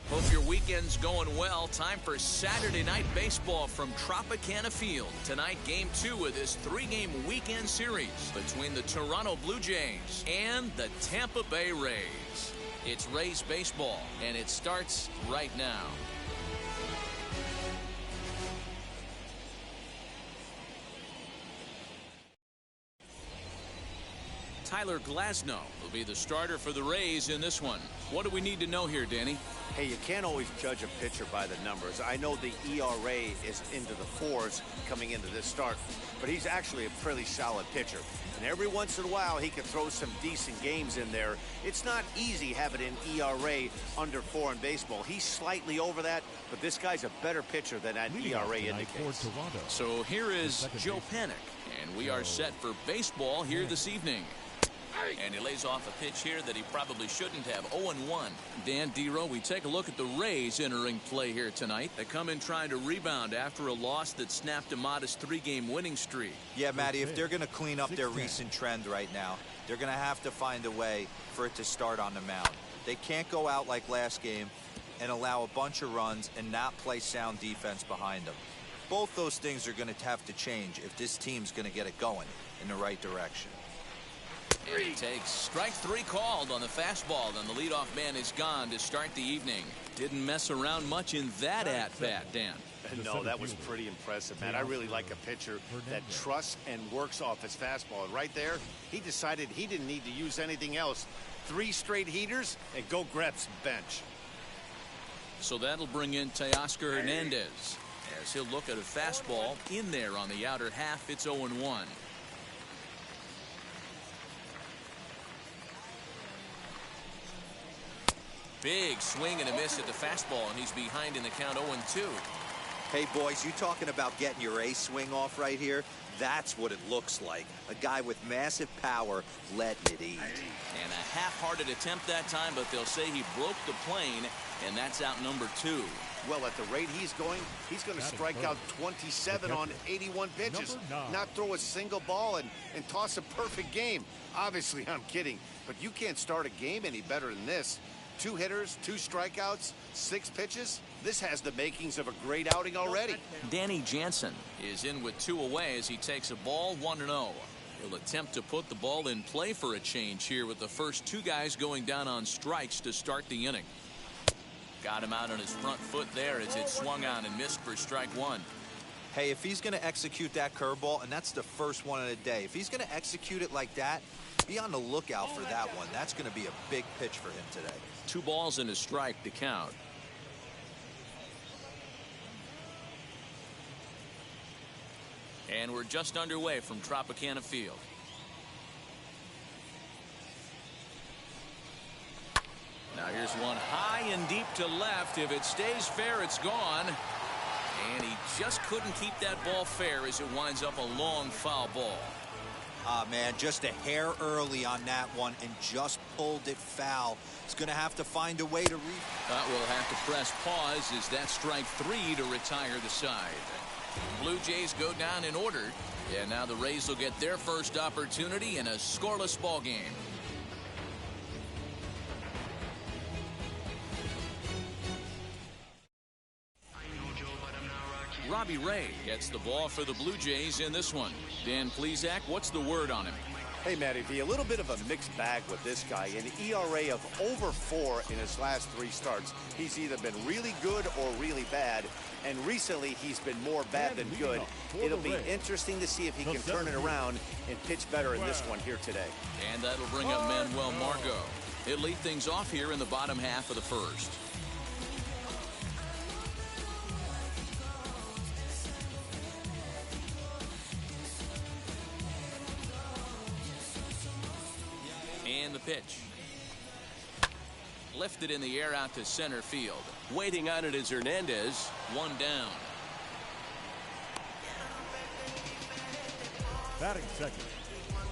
Hope your weekend's going well. Time for Saturday night baseball from Tropicana Field. Tonight, Game 2 of this 3-game weekend series between the Toronto Blue Jays and the Tampa Bay Rays. It's Rays baseball, and it starts right now. Tyler Glasnow will be the starter for the Rays in this one. What do we need to know here, Danny? Hey, you can't always judge a pitcher by the numbers. I know the ERA is into the 4s coming into this start, but he's actually a pretty solid pitcher. And every once in a while, he can throw some decent games in there. It's not easy having an ERA under 4 in baseball. He's slightly over that, but this guy's a better pitcher than that ERA indicates. So here is Joe Panik, and we are set for baseball here this evening. And he lays off a pitch here that he probably shouldn't have. 0-1. Dan Dero, we take a look at the Rays entering play here tonight. They come in trying to rebound after a loss that snapped a modest 3-game winning streak. Yeah, Matty, if they're going to clean up their recent trend right now, they're going to have to find a way for it to start on the mound. They can't go out like last game and allow a bunch of runs and not play sound defense behind them. Both those things are going to have to change if this team's going to get it going in the right direction. And he takes strike 3 called on the fastball. Then the leadoff man is gone to start the evening. Didn't mess around much in that at-bat, Dan. No, that was pretty impressive, man. I really like a pitcher that trusts and works off his fastball. And right there, he decided he didn't need to use anything else. 3 straight heaters and go grab some bench. So that'll bring in Teoscar Hernandez as he'll look at a fastball in there on the outer half. It's 0-1. Big swing and a miss at the fastball, and he's behind in the count 0-2. Hey, boys, you talking about getting your ace swing off right here? That's what it looks like. A guy with massive power letting it eat. And a half-hearted attempt that time, but they'll say he broke the plane, and that's out number 2. Well, at the rate he's going to strike out 27 on 81 pitches. Not throw a single ball and toss a perfect game. Obviously, I'm kidding, but you can't start a game any better than this. 2 hitters, 2 strikeouts, 6 pitches. This has the makings of a great outing already. Danny Jansen is in with 2 away as he takes a ball 1-0. He'll attempt to put the ball in play for a change here with the first 2 guys going down on strikes to start the inning. Got him out on his front foot there as it swung on and missed for strike 1. Hey, if he's going to execute that curveball, and that's the first one of the day, if he's going to execute it like that, be on the lookout for that one. That's going to be a big pitch for him today. 2 balls and a strike to count. And we're just underway from Tropicana Field. Now here's one high and deep to left. If it stays fair, it's gone. And he just couldn't keep that ball fair as it winds up a long foul ball. Ah, man, just a hair early on that one and just pulled it foul. He's going to have to find a way to we'll have to press pause as that's strike 3 to retire the side. Blue Jays go down in order. And now the Rays will get their first opportunity in a scoreless ball game. Robbie Ray gets the ball for the Blue Jays in this one. Dan Plesac, what's the word on him? Hey, Matty V, a little bit of a mixed bag with this guy. An ERA of over 4 in his last 3 starts. He's either been really good or really bad, and recently he's been more bad than good. It'll be interesting to see if he can turn it around and pitch better in this one here today. And that'll bring up Manuel Margot. He'll lead things off here in the bottom half of the first. And the pitch. Lifted in the air out to center field. Waiting on it is Hernandez. 1 down. Batting second.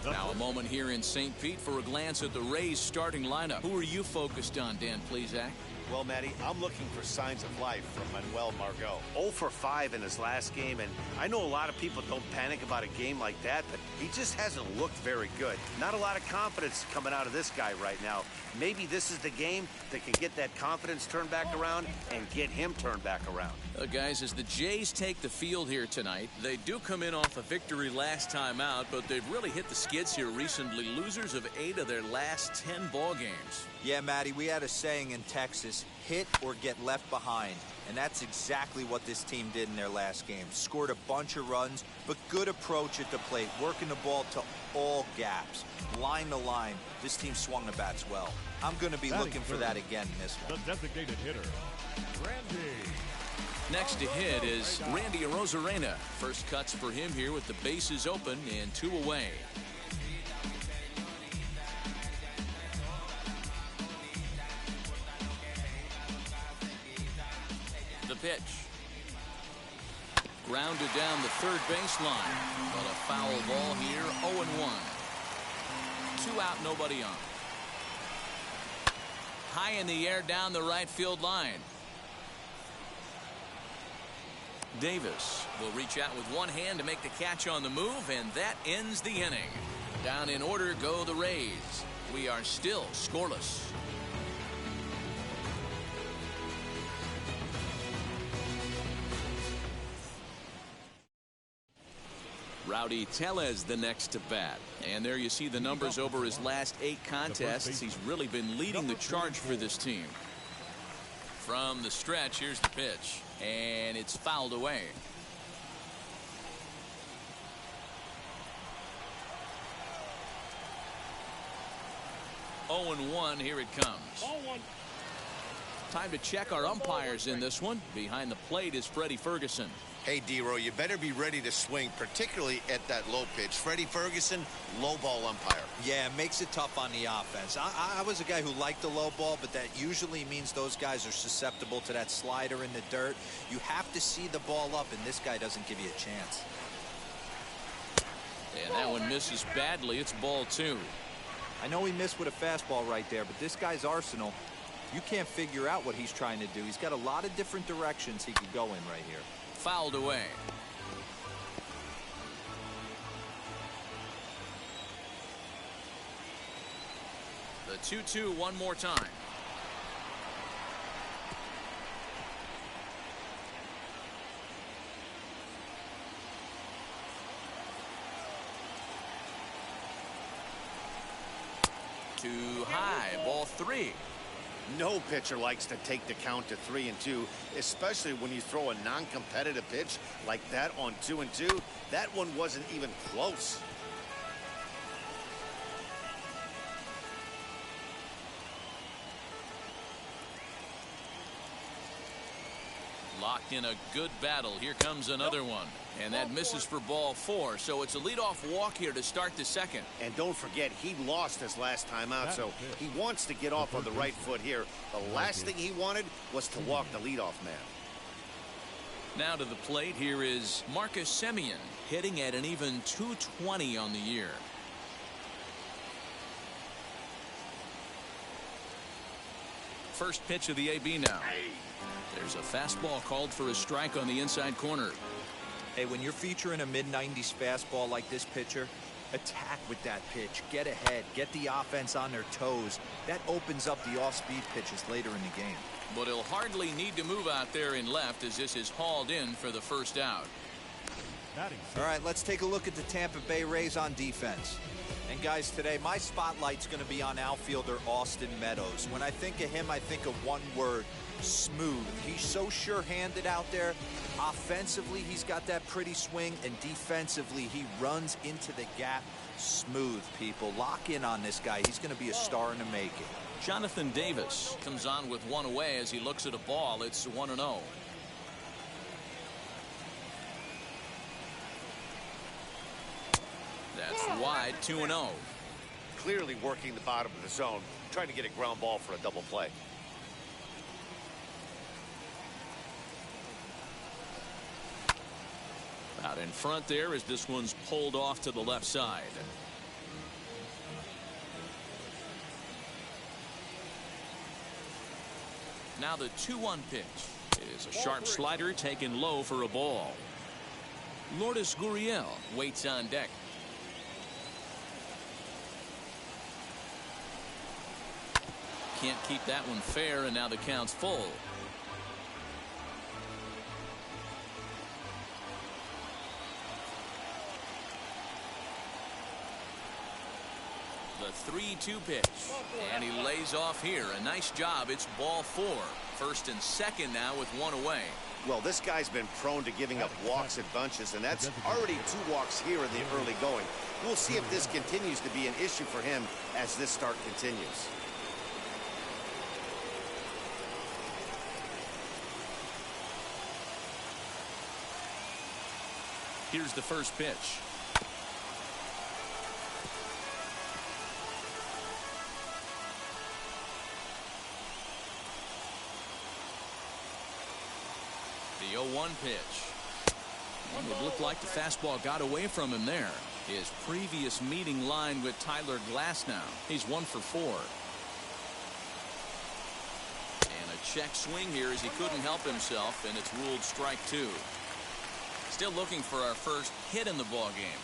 Now a moment here in St. Pete for a glance at the Rays starting lineup. Who are you focused on, Dan Plesac? Well, Matty, I'm looking for signs of life from Manuel Margot. 0 for 5 in his last game, and I know a lot of people don't panic about a game like that, but he just hasn't looked very good. Not a lot of confidence coming out of this guy right now. Maybe this is the game that can get that confidence turned back around and get him turned back around. Guys, as the Jays take the field here tonight, they do come in off a victory last time out, but they've really hit the skids here recently. Losers of 8 of their last 10 ball games. Yeah, Matty, we had a saying in Texas, hit or get left behind. And that's exactly what this team did in their last game. Scored a bunch of runs, but good approach at the plate, working the ball to all gaps. Line to line, this team swung the bats well. I'm going to be looking for that again in this one. The designated hitter, Randy. Next to hit is Randy Arozarena. First cuts for him here with the bases open and 2 away. The pitch. Grounded down the third baseline. But a foul ball here, 0-1. 2 out, nobody on. High in the air down the right field line. Davis will reach out with one hand to make the catch on the move, and that ends the inning. Down in order go the Rays. We are still scoreless. Rowdy Tellez the next to bat. And there you see the numbers over his last 8 contests. He's really been leading the charge for this team. From the stretch, here's the pitch. And it's fouled away. Oh and 1, here it comes. Time to check our umpires in this one. Behind the plate is Freddie Ferguson. Hey, D-Row, you better be ready to swing, particularly at that low pitch. Freddie Ferguson, low ball umpire. Yeah, it makes it tough on the offense. I was a guy who liked the low ball, but that usually means those guys are susceptible to that slider in the dirt. You have to see the ball up, and this guy doesn't give you a chance. And that one misses badly. It's ball 2. I know he missed with a fastball right there, but this guy's arsenal, you can't figure out what he's trying to do. He's got a lot of different directions he could go in right here. Fouled away. The 2-2 one more time. Too high, ball 3. No pitcher likes to take the count to 3-2, especially when you throw a non-competitive pitch like that on 2-2. That one wasn't even close. Locked in a good battle. Here comes another one. And that misses for ball 4. So it's a leadoff walk here to start the second. And don't forget, he lost his last time out, so he wants to get off on the right foot here. The last thing he wanted was to walk the leadoff man. Now to the plate, here is Marcus Semien, hitting at an even .220 on the year. First pitch of the AB now. There's a fastball called for a strike on the inside corner. Hey, when you're featuring a mid-90s fastball like this pitcher, attack with that pitch. Get ahead. Get the offense on their toes. That opens up the off-speed pitches later in the game. But he'll hardly need to move out there in left as this is hauled in for the first out. All right, let's take a look at the Tampa Bay Rays on defense. And guys, today my spotlight's going to be on outfielder Austin Meadows. When I think of him, I think of one word: smooth. He's so sure-handed out there. Offensively, he's got that pretty swing, and defensively, he runs into the gap. Smooth, people. Lock in on this guy. He's going to be a star in the making. Jonathan Davis comes on with one away as he looks at a ball. It's 1-0. That's wide, 2-0. Clearly working the bottom of the zone, trying to get a ground ball for a double play. Out in front there as this one's pulled off to the left side. Now the 2-1 pitch is a sharp slider taken low for a ball. Lourdes Gurriel waits on deck. Can't keep that one fair, and now the count's full. The 3-2 pitch, and he lays off here. A nice job. It's ball 4. First and second now with one away. Well, this guy's been prone to giving up walks at bunches, and that's already 2 walks here in the early going. We'll see if this continues to be an issue for him as this start continues. Here's the first pitch. The 0-1 pitch. It looked like the fastball got away from him there. His previous meeting line with Tyler Glasnow. He's 1 for 4. And a check swing here as he couldn't help himself, and it's ruled strike 2. Still looking for our first hit in the ball game.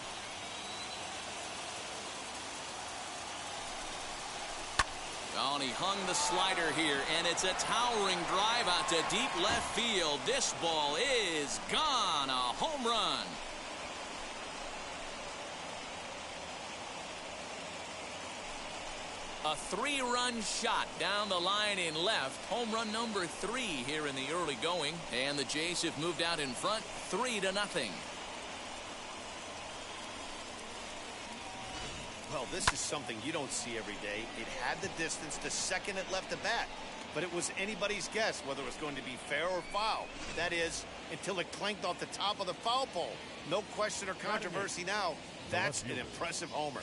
Oh, and he hung the slider here, and it's a towering drive out to deep left field. This ball is gone. A home run. A 3-run shot down the line in left. Home run number 3 here in the early going. And the Jays have moved out in front 3-0. Well, this is something you don't see every day. It had the distance to second it left to bat. But it was anybody's guess whether it was going to be fair or foul. That is, until it clanked off the top of the foul pole. No question or controversy now. That's an impressive homer.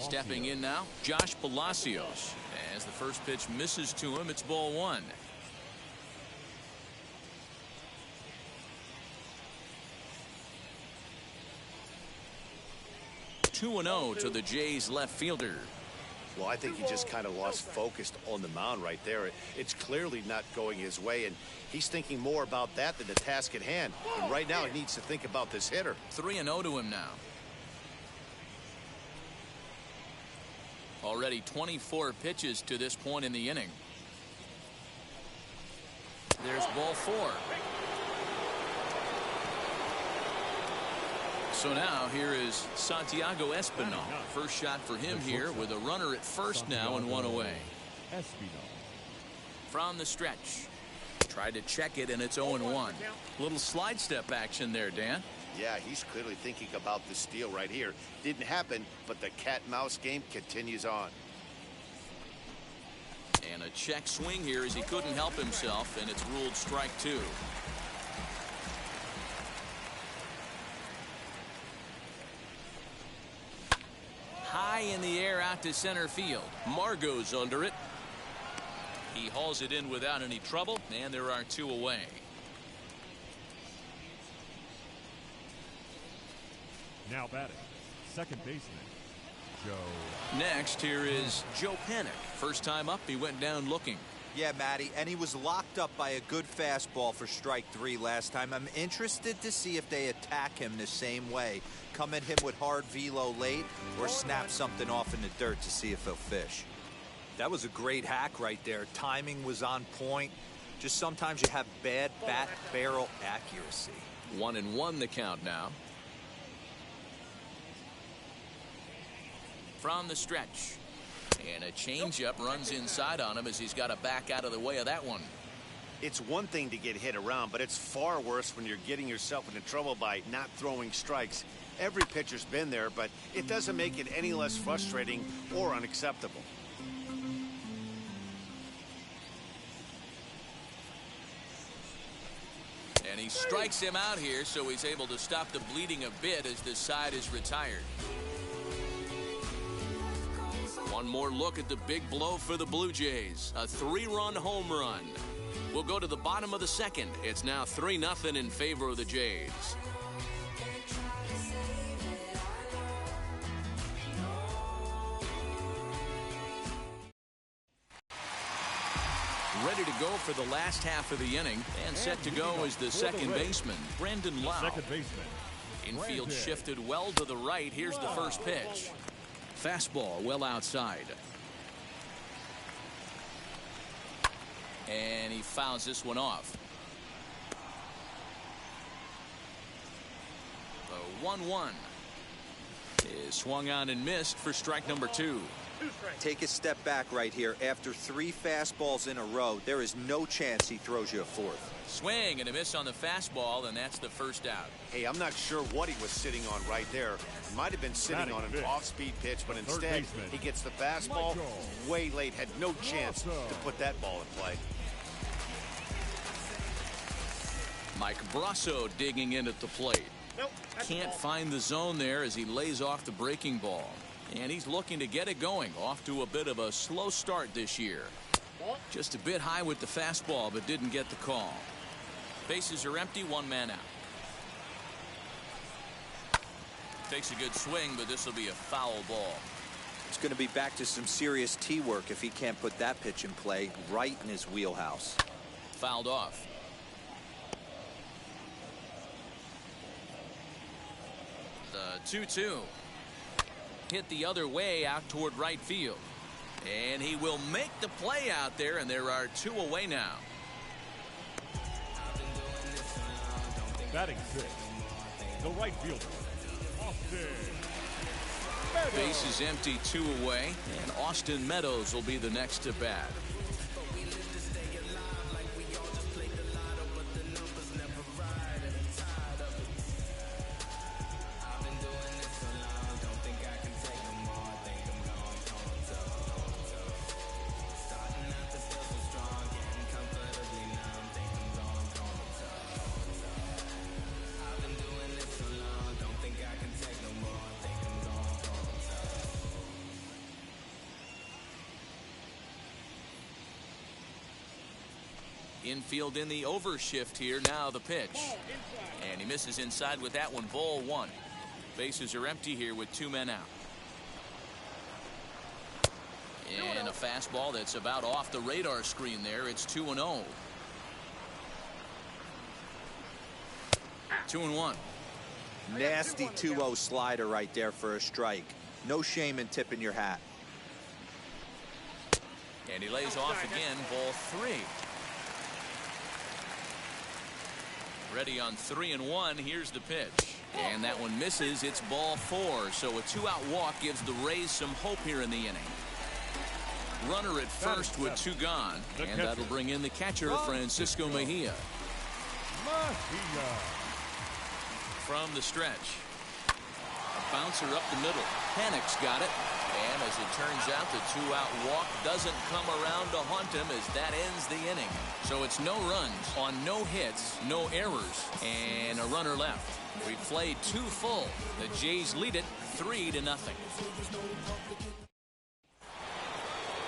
Stepping in now, Josh Palacios. As the first pitch misses to him, it's ball 1. (2-0) to the Jays left fielder. Well, I think he just kind of lost focus on the mound right there. It's clearly not going his way, and he's thinking more about that than the task at hand. And right now, he needs to think about this hitter. 3-0 to him now. Already 24 pitches to this point in the inning. There's ball 4. So now here is Santiago Espinal. First shot for him here with a runner at first now and 1 away. From the stretch. Tried to check it, and it's 0-1. Little slide step action there, Dan. Yeah, he's clearly thinking about the steal right here. Didn't happen, but the cat-mouse game continues on. And a check swing here as he couldn't help himself, and it's ruled strike 2. High in the air out to center field. Margot's under it. He hauls it in without any trouble, and there are 2 away. Now batting, second baseman, Joe. Next, here is Joe Panik. First time up, he went down looking. Yeah, Matty, and he was locked up by a good fastball for strike 3 last time. I'm interested to see if they attack him the same way. Come at him with hard velo late or snap something off in the dirt to see if he'll fish. That was a great hack right there. Timing was on point. Just sometimes you have bad bat barrel accuracy. 1-1 the count now. From the stretch. And a changeup runs inside on him as he's got to back out of the way of that one. It's one thing to get hit around, but it's far worse when you're getting yourself into trouble by not throwing strikes. Every pitcher's been there, but it doesn't make it any less frustrating or unacceptable. And he strikes him out here, so he's able to stop the bleeding a bit as this side is retired. One more look at the big blow for the Blue Jays. A 3-run home run. We'll go to the bottom of the second. It's now 3-0 in favor of the Jays. Ready ready to go for the last half of the inning. And set to go is the second baseman, Brendan Lau. Second baseman. Infield shifted well to the right. Here's the first pitch. Fastball well outside. And he fouls this one off. The 1-1 is swung on and missed for strike number 2. Take a step back right here. After 3 fastballs in a row, there is no chance he throws you a fourth. Swing and a miss on the fastball, and that's the first out. Hey, I'm not sure what he was sitting on right there. He might have been sitting on an off-speed pitch, but instead he gets the fastball way late. Had no chance to put that ball in play. Mike Brasso digging in at the plate. Can't find the zone there as he lays off the breaking ball. And he's looking to get it going. Off to a bit of a slow start this year. Just a bit high with the fastball, but didn't get the call. Bases are empty, 1 man out. Takes a good swing, but this will be a foul ball. It's going to be back to some serious tee work if he can't put that pitch in play right in his wheelhouse. Fouled off. The 2-2. Hit the other way out toward right field. And he will make the play out there, and there are 2 away now. Batting 6, the right fielder, Austin Meadows. Base is empty, 2 away, and Austin Meadows will be the next to bat. Infield in the overshift here. Now the pitch. And he misses inside with that one. Ball 1. Bases are empty here with 2 men out. And a fastball that's about off the radar screen there. It's 2-0. 2-1. Nasty 2-0 slider right there for a strike. No shame in tipping your hat. And he lays off again. Ball 3. Ready on 3-1. Here's the pitch. And that one misses. It's ball 4. So a 2-out walk gives the Rays some hope here in the inning. Runner at first with 2 gone. And that'll bring in the catcher, Francisco Mejia. From the stretch. A bouncer up the middle. Panic's got it. And as it turns out, the 2-out walk doesn't come around to haunt him as that ends the inning. So it's no runs on no hits, no errors, and a runner left. We played 2 full. The Jays lead it 3-0.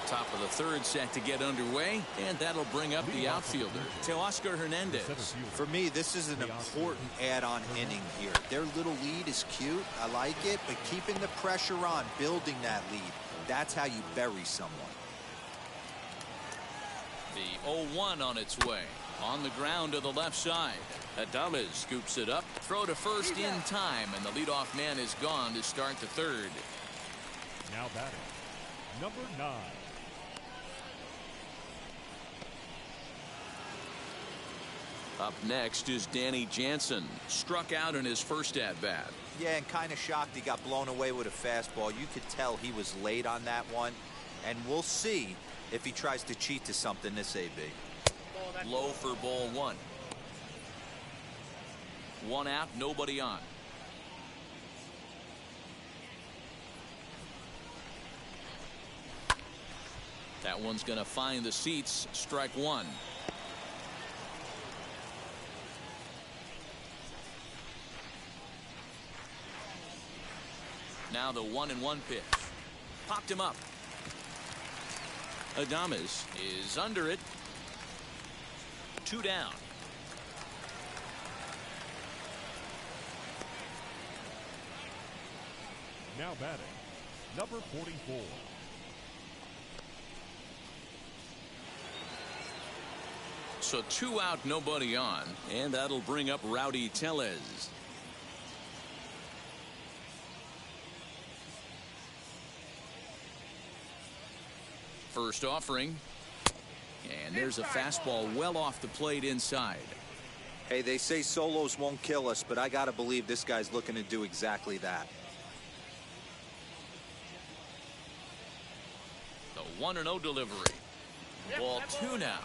Top of the 3rd set to get underway, and that'll bring up the outfielder, Teoscar Hernandez. For me, this is an important add-on inning here. Their little lead is cute. I like it, but keeping the pressure on, building that lead, that's how you bury someone. The 0-1 on its way. On the ground to the left side. Adames scoops it up. Throw to first in time, and the leadoff man is gone to start the 3rd. Now batting, number 9. Up next is Danny Jansen. Struck out in his first at-bat. Yeah, and kind of shocked he got blown away with a fastball. You could tell he was late on that one. And we'll see if he tries to cheat to something this AB. Low for ball 1. 1 out, nobody on. That one's going to find the seats. Strike 1. Now the 1-1 pitch. Popped him up. Adames is under it. 2 down. Now batting, number 44. So 2 out, nobody on, and that'll bring up Rowdy Tellez. First offering, and there's a fastball well off the plate inside. Hey, they say solos won't kill us, but I gotta believe this guy's looking to do exactly that. The 1-0 delivery. Ball 2 now.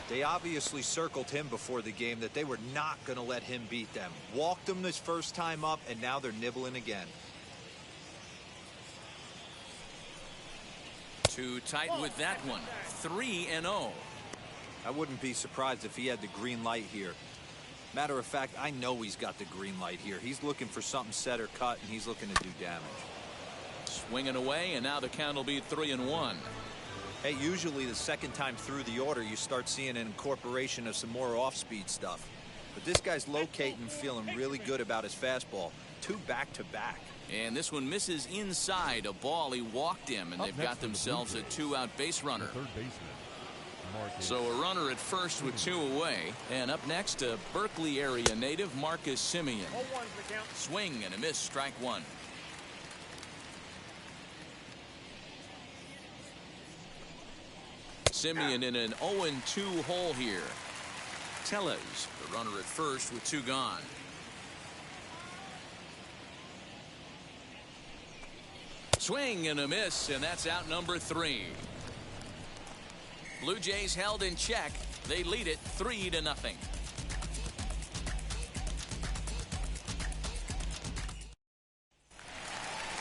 They obviously circled him before the game that they were not going to let him beat them. Walked him this first time up, and now they're nibbling again. Too tight with that one. 3-0. I wouldn't be surprised if he had the green light here. Matter of fact, I know he's got the green light here. He's looking for something set or cut, and he's looking to do damage. Swinging away, and now the count will be 3-1. Hey, usually the second time through the order, you start seeing an incorporation of some more off-speed stuff. But this guy's locating, feeling really good about his fastball. 2 back-to-back. And this one misses inside a ball. He walked him, and they've got themselves a 2-out base runner. So a runner at first with 2 away. And up next, a Berkeley area native, Marcus Simeon. Swing and a miss, strike 1. Simeon in an 0-2 hole here. Tellez, the runner at first with 2 gone. Swing and a miss, and that's out number 3. Blue Jays held in check. They lead it 3-0.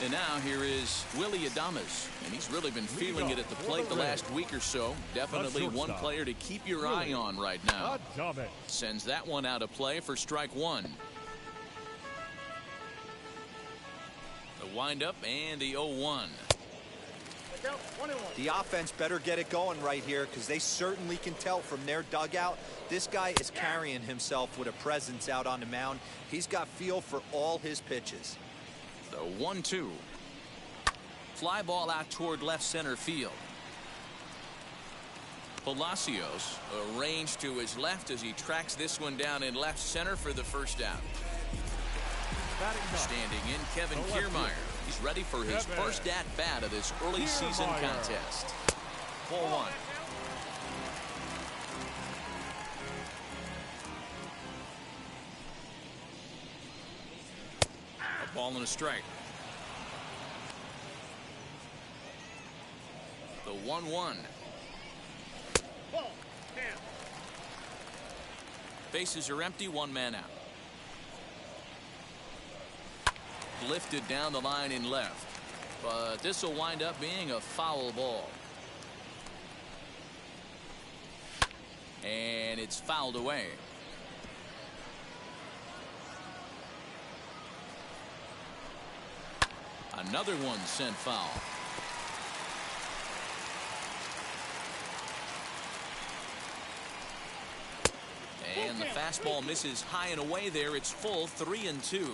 And now here is Willy Adames, and he's really been feeling it at the plate the last week or so. Definitely one player to keep your eye on right now. Sends that one out of play for strike 1. The windup and the 0-1. The offense better get it going right here, because they certainly can tell from their dugout this guy is carrying himself with a presence out on the mound. He's got feel for all his pitches. The 1-2. Fly ball out toward left center field. Palacios arranged to his left as he tracks this one down in left center for the first out. Standing in, Kevin Kiermaier. He's ready for his first at-bat of this early season contest. Ball 1. A ball and a strike. The 1-1. Bases are empty, 1 man out. Lifted down the line in left, but this will wind up being a foul ball. And it's fouled away. Another one sent foul. And the fastball misses high and away there. It's full, 3-2.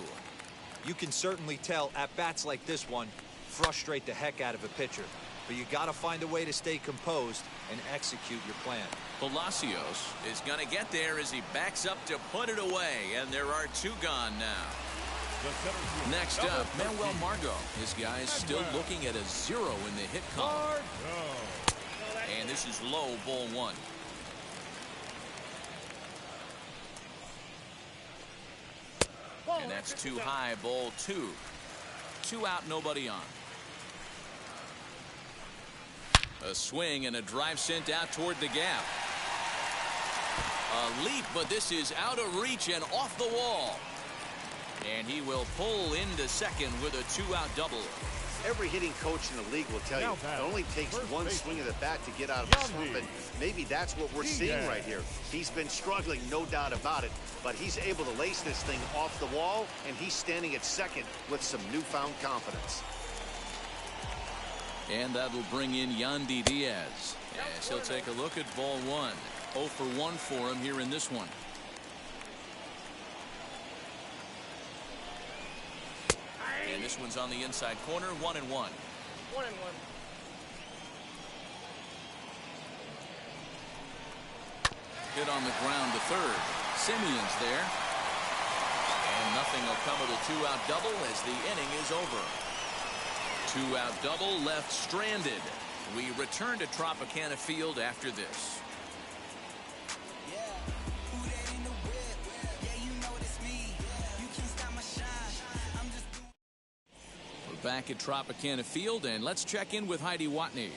You can certainly tell at bats like this one frustrate the heck out of a pitcher, but you got to find a way to stay composed and execute your plan. Palacios is going to get there as he backs up to put it away, and there are 2 gone now. Next up, Manuel Margot. This guy is still looking at a 0 in the hit column. And this is low, ball 1. And that's too high, ball 2. 2 out, nobody on. A swing and a drive sent out toward the gap. A leap, but this is out of reach and off the wall. And he will pull into second with a 2-out double. Every hitting coach in the league will tell you it only takes one swing of the bat to get out of a slump, and maybe that's what we're seeing right here. He's been struggling, no doubt about it, but he's able to lace this thing off the wall, and he's standing at second with some newfound confidence. And that will bring in Yandy Diaz. Yes, he'll take a look at ball 1. 0 for 1 for him here in this one. And this one's on the inside corner, 1-1. 1-1. Hit on the ground to third. Simeon's there. And nothing will come of the two-out double as the inning is over. Two-out double left stranded. We return to Tropicana Field after this. We're back at Tropicana Field, and let's check in with Heidi Watney.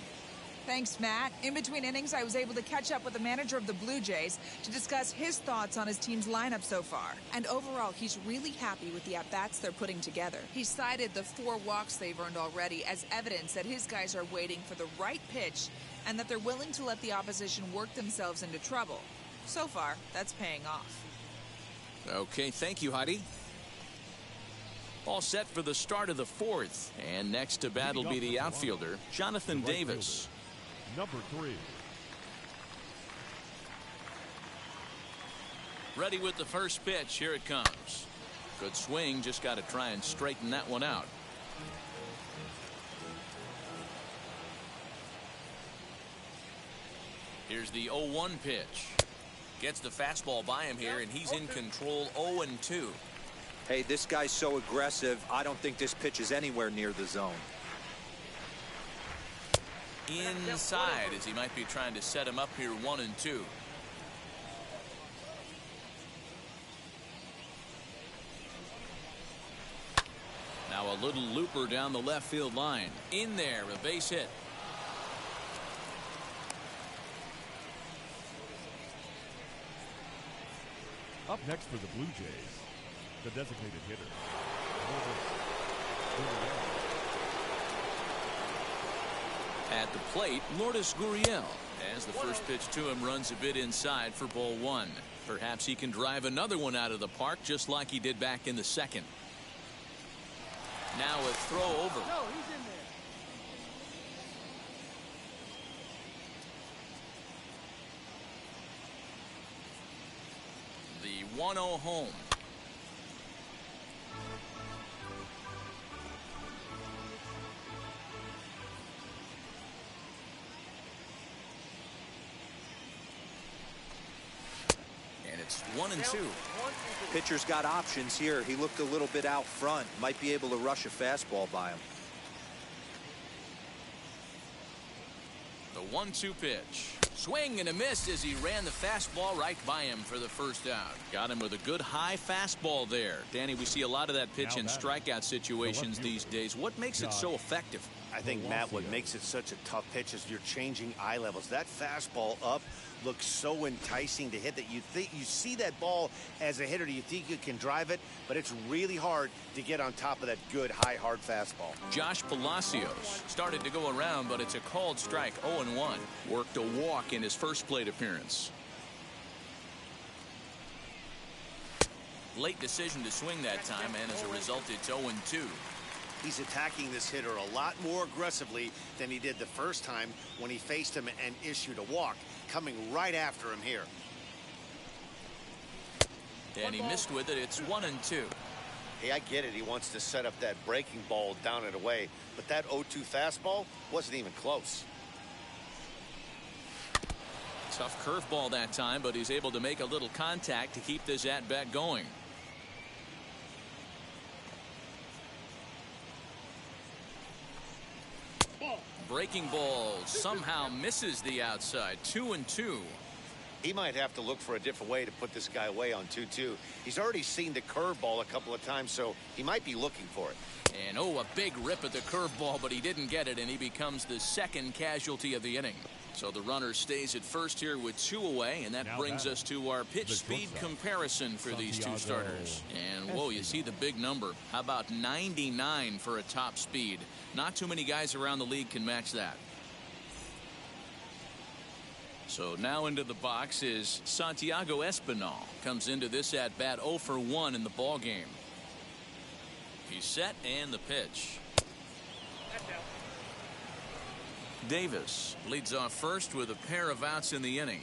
Thanks, Matt. In between innings, I was able to catch up with the manager of the Blue Jays to discuss his thoughts on his team's lineup so far. And overall, he's really happy with the at-bats they're putting together. He cited the 4 walks they've earned already as evidence that his guys are waiting for the right pitch and that they're willing to let the opposition work themselves into trouble. So far, that's paying off. Okay, thank you, Heidi. All set for the start of the 4th. And next to bat will be the outfielder, Jonathan Davis. Number 3. Ready with the first pitch. Here it comes. Good swing. Just got to try and straighten that one out. Here's the 0-1 pitch. Gets the fastball by him here, and he's in control. 0-2. Hey, this guy's so aggressive, I don't think this pitch is anywhere near the zone. Inside, as he might be trying to set him up here. 1-2. Now a little looper down the left field line. In there, a base hit. Up next for the Blue Jays, the designated hitter. At the plate, Lourdes Gurriel, as the first pitch to him runs a bit inside for ball 1. Perhaps he can drive another one out of the park just like he did back in the second. Now a throw over. No, he's in there. The 1-0 home. It's 1-2. Pitcher's got options here. He looked a little bit out front. Might be able to rush a fastball by him. The 1-2 pitch. Swing and a miss as he ran the fastball right by him for the first out. Got him with a good high fastball there. Danny, we see a lot of that pitch in strikeout situations these days. What makes it so effective? I think, Matt, what makes it such a tough pitch is you're changing eye levels. That fastball up looks so enticing to hit that you see that ball as a hitter, you think you can drive it, but it's really hard to get on top of that good high hard fastball. Josh Palacios started to go around, but it's a called strike. 0-1. Worked a walk in his first plate appearance. Late decision to swing that time, and as a result it's 0-2. He's attacking this hitter a lot more aggressively than he did the first time when he faced him and issued a walk, coming right after him here. And he missed with it. It's 1-2. Hey, I get it. He wants to set up that breaking ball down and away, but that 0-2 fastball wasn't even close. Tough curveball that time, but he's able to make a little contact to keep this at-bat going. Breaking ball somehow misses the outside. 2-2. He might have to look for a different way to put this guy away on 2-2. He's already seen the curveball a couple of times, so he might be looking for it. And a big rip at the curveball, but he didn't get it, and he becomes the second casualty of the inning. So the runner stays at first here with 2 away, and that brings us to our pitch speed comparison for these two starters. And whoa, you see the big number. How about 99 for a top speed? Not too many guys around the league can match that. So now into the box is Santiago Espinal. Comes into this at bat 0 for 1 in the ball game. He's set, and the pitch. Davis leads off first with a pair of outs in the inning.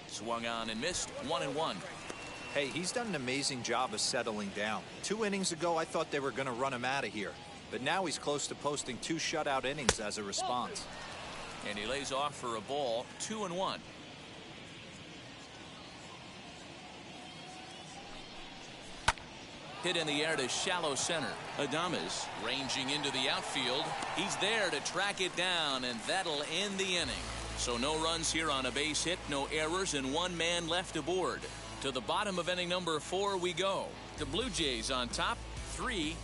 Swung on and missed. 1-1. Hey, he's done an amazing job of settling down. 2 innings ago, I thought they were going to run him out of here. But now he's close to posting 2 shutout innings as a response. And he lays off for a ball, 2-1. Hit in the air to shallow center. Adames ranging into the outfield. He's there to track it down, and that'll end the inning. So no runs here on a base hit, no errors, and one man left aboard. To the bottom of inning number 4 we go. The Blue Jays on top, 3-0.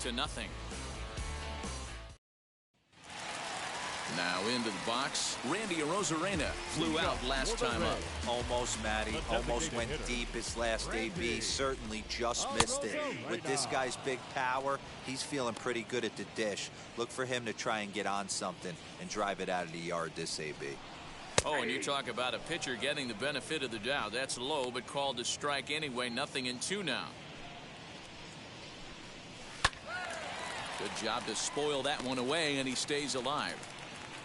Now into the box, Randy Arozarena flew out last time up. Almost, Matty. Almost went deep his last AB. Certainly just missed it. With this guy's big power, he's feeling pretty good at the dish. Look for him to try and get on something and drive it out of the yard this AB. Oh, and you talk about a pitcher getting the benefit of the doubt. That's low, but called a strike anyway. 0-2 now. Good job to spoil that one away, and he stays alive.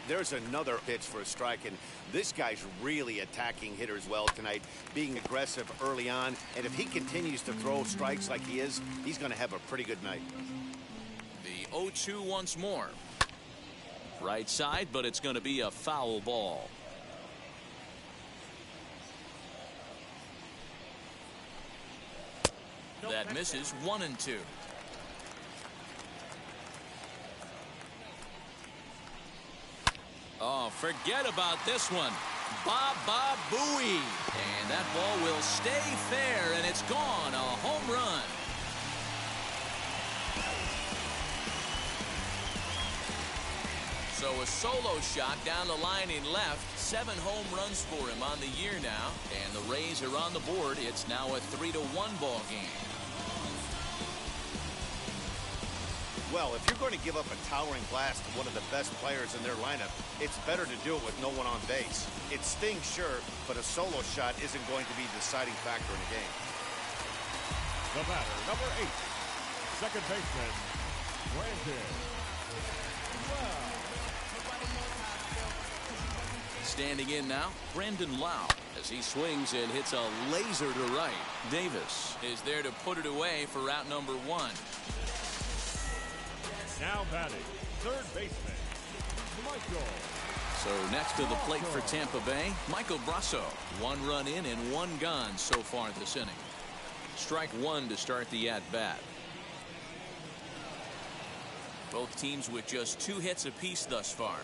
There's another pitch for a strike, and this guy's really attacking hitters well tonight, being aggressive early on, and if he continues to throw strikes like he is, he's going to have a pretty good night. The 0-2 once more. Right side, but it's going to be a foul ball. That misses. 1-2. Oh, forget about this one. Baba Booey. And that ball will stay fair, and it's gone. A home run. So a solo shot down the line in left. 7 home runs for him on the year now. And the Rays are on the board. It's now a 3-1 ball game. Well, if you're going to give up a towering blast to one of the best players in their lineup, it's better to do it with no one on base. It stings, sure, but a solo shot isn't going to be the deciding factor in the game. The batter, number 8, second baseman, Brandon. Standing in now, Brandon Lau, as he swings and hits a laser to right. Davis is there to put it away for out number 1. Now batting, third baseman, Michael. So next to the plate for Tampa Bay, Michael Brasso. 1 run in and 1 gone so far this inning. Strike 1 to start the at-bat. Both teams with just 2 hits apiece thus far.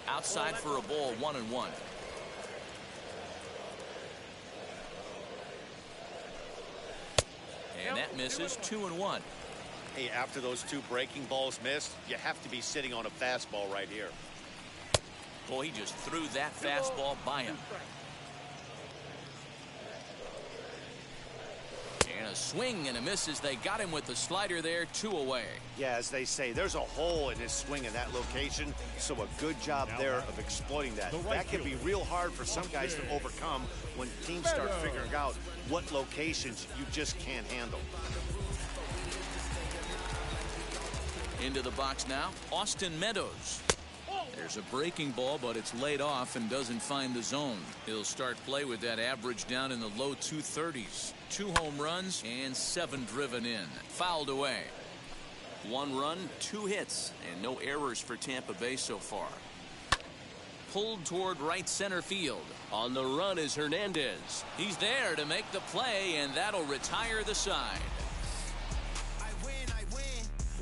Outside for a ball, 1-1. And that misses. 2-1. Hey, after those 2 breaking balls missed, you have to be sitting on a fastball right here. Boy, he just threw that fastball by him. And a swing and a miss as they got him with the slider there. 2 away. Yeah, as they say, there's a hole in his swing in that location, so a good job there of exploiting that. That can be real hard for some guys to overcome when teams start figuring out what locations you just can't handle. Into the box now, Austin Meadows. There's a breaking ball, but it's laid off and doesn't find the zone. He'll start play with that average down in the low 230s. 2 home runs and 7 driven in. Fouled away. 1 run, 2 hits, and no errors for Tampa Bay so far. Pulled toward right center field. On the run is Hernandez. He's there to make the play, and that'll retire the side.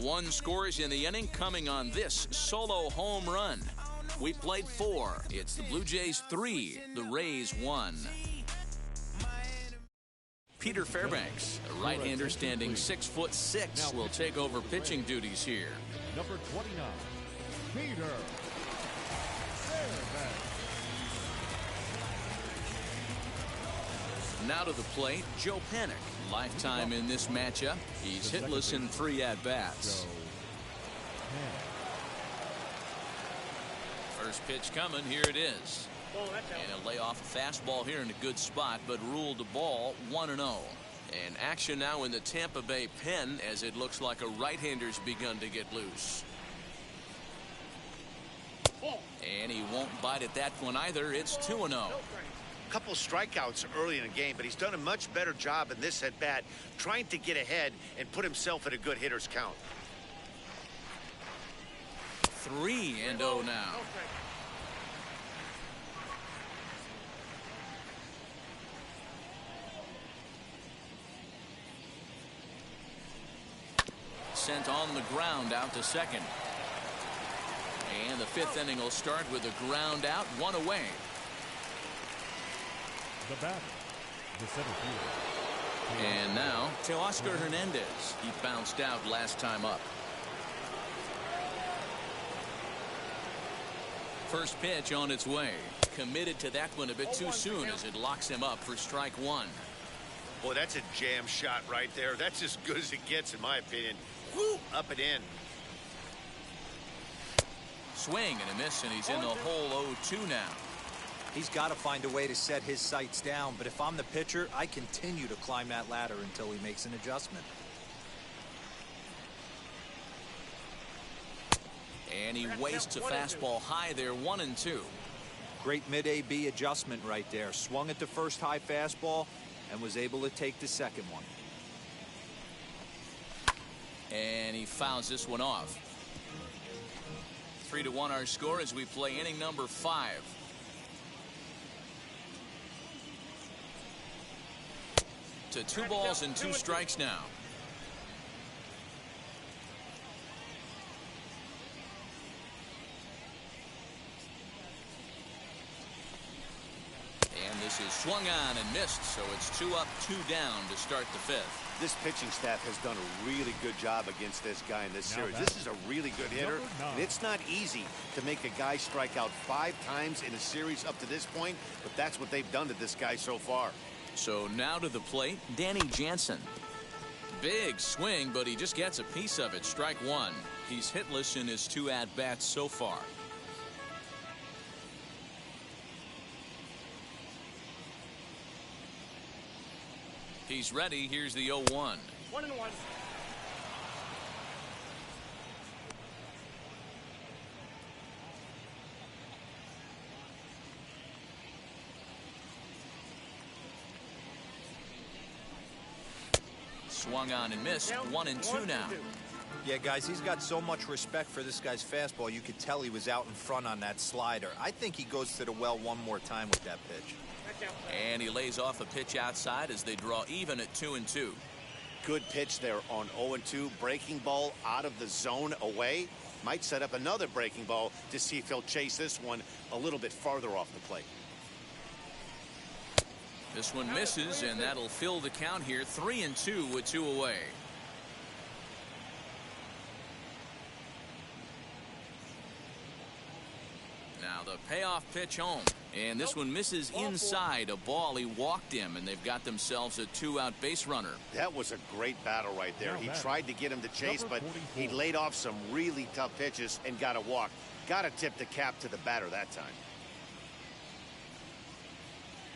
1 scores in the inning coming on this solo home run. We played 4. It's the Blue Jays 3, the Rays 1. Peter Fairbanks, a right-hander standing 6'6", will take over pitching duties here. Number 29, Peter Fairbanks. Now to the plate, Joe Panik. Lifetime in this matchup. He's hitless in 3 at-bats. First pitch coming. Here it is. And a layoff fastball here in a good spot, but ruled the ball 1-0. And action now in the Tampa Bay pen as it looks like a right-hander's begun to get loose. And he won't bite at that one either. It's 2-0. Couple strikeouts early in the game, but he's done a much better job in this at-bat trying to get ahead and put himself at a good hitter's count. 3-0 now. Sent on the ground out to second. And the 5th inning will start with a ground out, 1 away. The batter, the center fielder. And now to Oscar Hernandez. He bounced out last time up. First pitch on its way. Committed to that one a bit too soon as it locks him up for strike 1. Boy, that's a jam shot right there. That's as good as it gets, in my opinion. Woo, up and in. Swing and a miss, and he's in the hole 0-2 now. He's got to find a way to set his sights down, but if I'm the pitcher, I continue to climb that ladder until he makes an adjustment. And he wastes a fastball high there, 1-2. Great mid-AB adjustment right there. Swung at the first high fastball and was able to take the second one. And he fouls this one off. 3-1 our score as we play inning number 5. To 2 balls and 2 strikes now. And this is swung on and missed, so it's 2 up, 2 down to start the 5th. This pitching staff has done a really good job against this guy in this series. This is a really good hitter, and it's not easy to make a guy strike out 5 times in a series up to this point, but that's what they've done to this guy so far. So now to the plate, Danny Jansen. Big swing, but he just gets a piece of it. Strike 1. He's hitless in his 2 at-bats so far. He's ready. Here's the 0-1. 1-1. Swung on and missed. 1-2 now. Yeah, guys, he's got so much respect for this guy's fastball. You could tell he was out in front on that slider. I think he goes to the well one more time with that pitch. And he lays off a pitch outside as they draw even at 2-2. Good pitch there on 0-2. Breaking ball out of the zone away. Might set up another breaking ball to see if he'll chase this one a little bit farther off the plate. This one misses, and that'll fill the count here. 3-2 with 2 away. Now the payoff pitch home. And this one misses inside a ball. He walked him, and they've got themselves a 2-out base runner. That was a great battle right there. He tried to get him to chase, but he laid off some really tough pitches and got a walk. Got to tip the cap to the batter that time.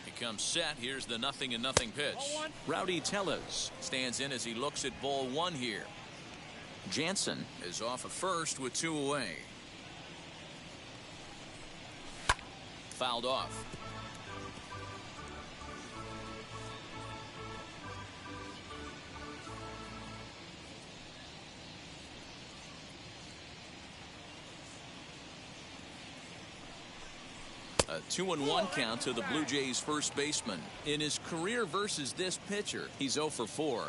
He comes set. Here's the 0-0 pitch. Rowdy Tellez stands in as he looks at ball 1 here. Jansen is off at first with 2 away. Fouled off. A 2-1 count to the Blue Jays first baseman. In his career versus this pitcher, he's 0 for 4.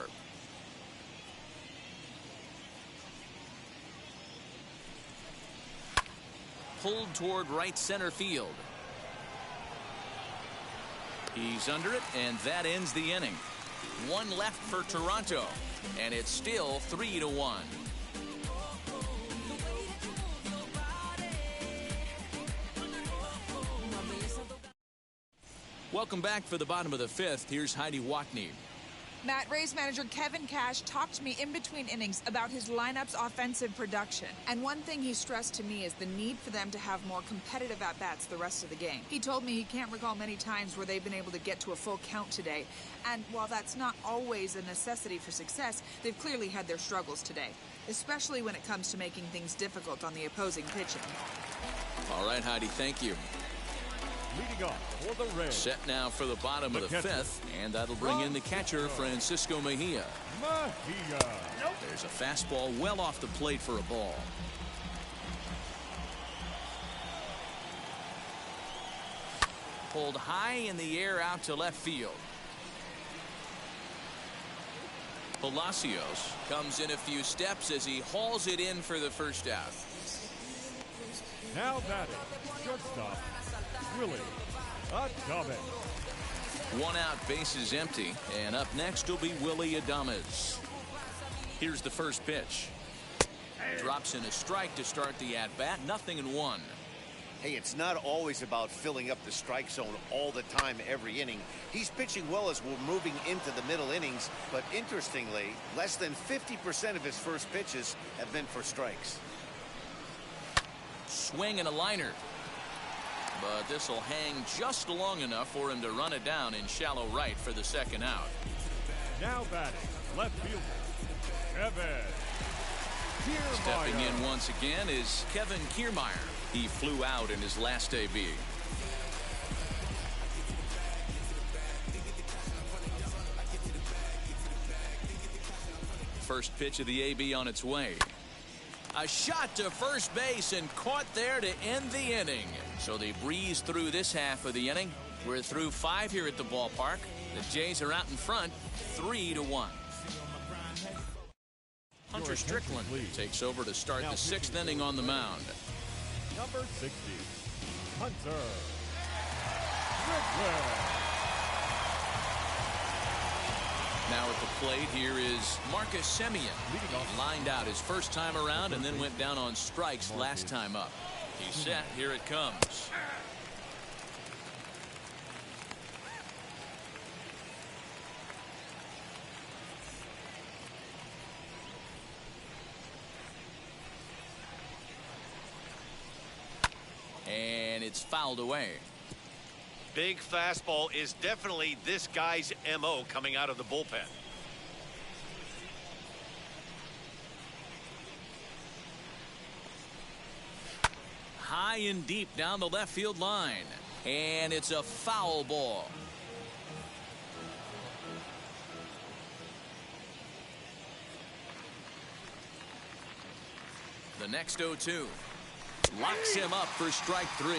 Pulled toward right center field. He's under it, and that ends the inning. 1 left for Toronto, and it's still 3-1. Welcome back for the bottom of the 5th. Here's Heidi Watney. Matt, Rays manager Kevin Cash talked to me in between innings about his lineup's offensive production. And one thing he stressed to me is the need for them to have more competitive at-bats the rest of the game. He told me he can't recall many times where they've been able to get to a full count today. And while that's not always a necessity for success, they've clearly had their struggles today, especially when it comes to making things difficult on the opposing pitching. All right, Heidi, thank you. Leading off for the Rays. Set now for the bottom of the 5th, and that'll bring in the catcher, Francisco Mejia. There's a fastball well off the plate for a ball. Pulled high in the air out to left field. Palacios comes in a few steps as he hauls it in for the first out. Now batting, shortstop, Willie Adames. One out, bases empty, and up next will be Willie Adames. Here's the first pitch. Drops in a strike to start the at-bat. 0-1. Hey, it's not always about filling up the strike zone all the time every inning. He's pitching well as we're moving into the middle innings, but interestingly, less than 50% of his first pitches have been for strikes. Swing and a liner. But this will hang just long enough for him to run it down in shallow right for the second out. Now batting, left fielder, Kevin Kiermaier. Stepping in once again is Kevin Kiermaier. He flew out in his last AB. First pitch of the AB on its way. A shot to first base and caught there to end the inning. So they breeze through this half of the inning. We're through 5 here at the ballpark. The Jays are out in front, 3-1. Hunter Strickland takes over to start the 6th inning on the mound. Number 60, Hunter Strickland. Now at the plate here is Marcus Semien. He lined out his first time around and then went down on strikes last time up. He's set. Here it comes. And it's fouled away. Big fastball is definitely this guy's MO coming out of the bullpen. High and deep down the left field line. And it's a foul ball. The next 0-2. Locks him up for strike 3.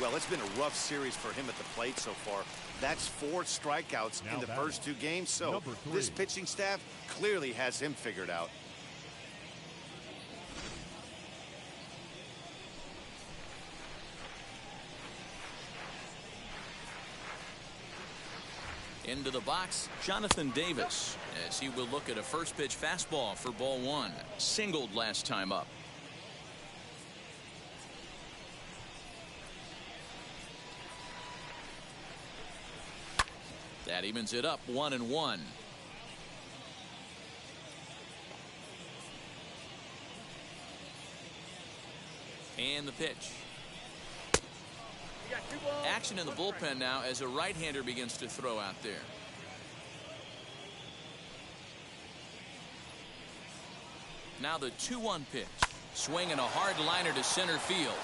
Well, it's been a rough series for him at the plate so far. That's 4 strikeouts in the first 2 games, so this pitching staff clearly has him figured out. Into the box, Jonathan Davis, as he will look at a first pitch fastball for ball 1. Singled last time up. That evens it up, 1-1. And the pitch. Action in the bullpen now as a right-hander begins to throw out there. Now the 2-1 pitch. Swinging a hard liner to center field.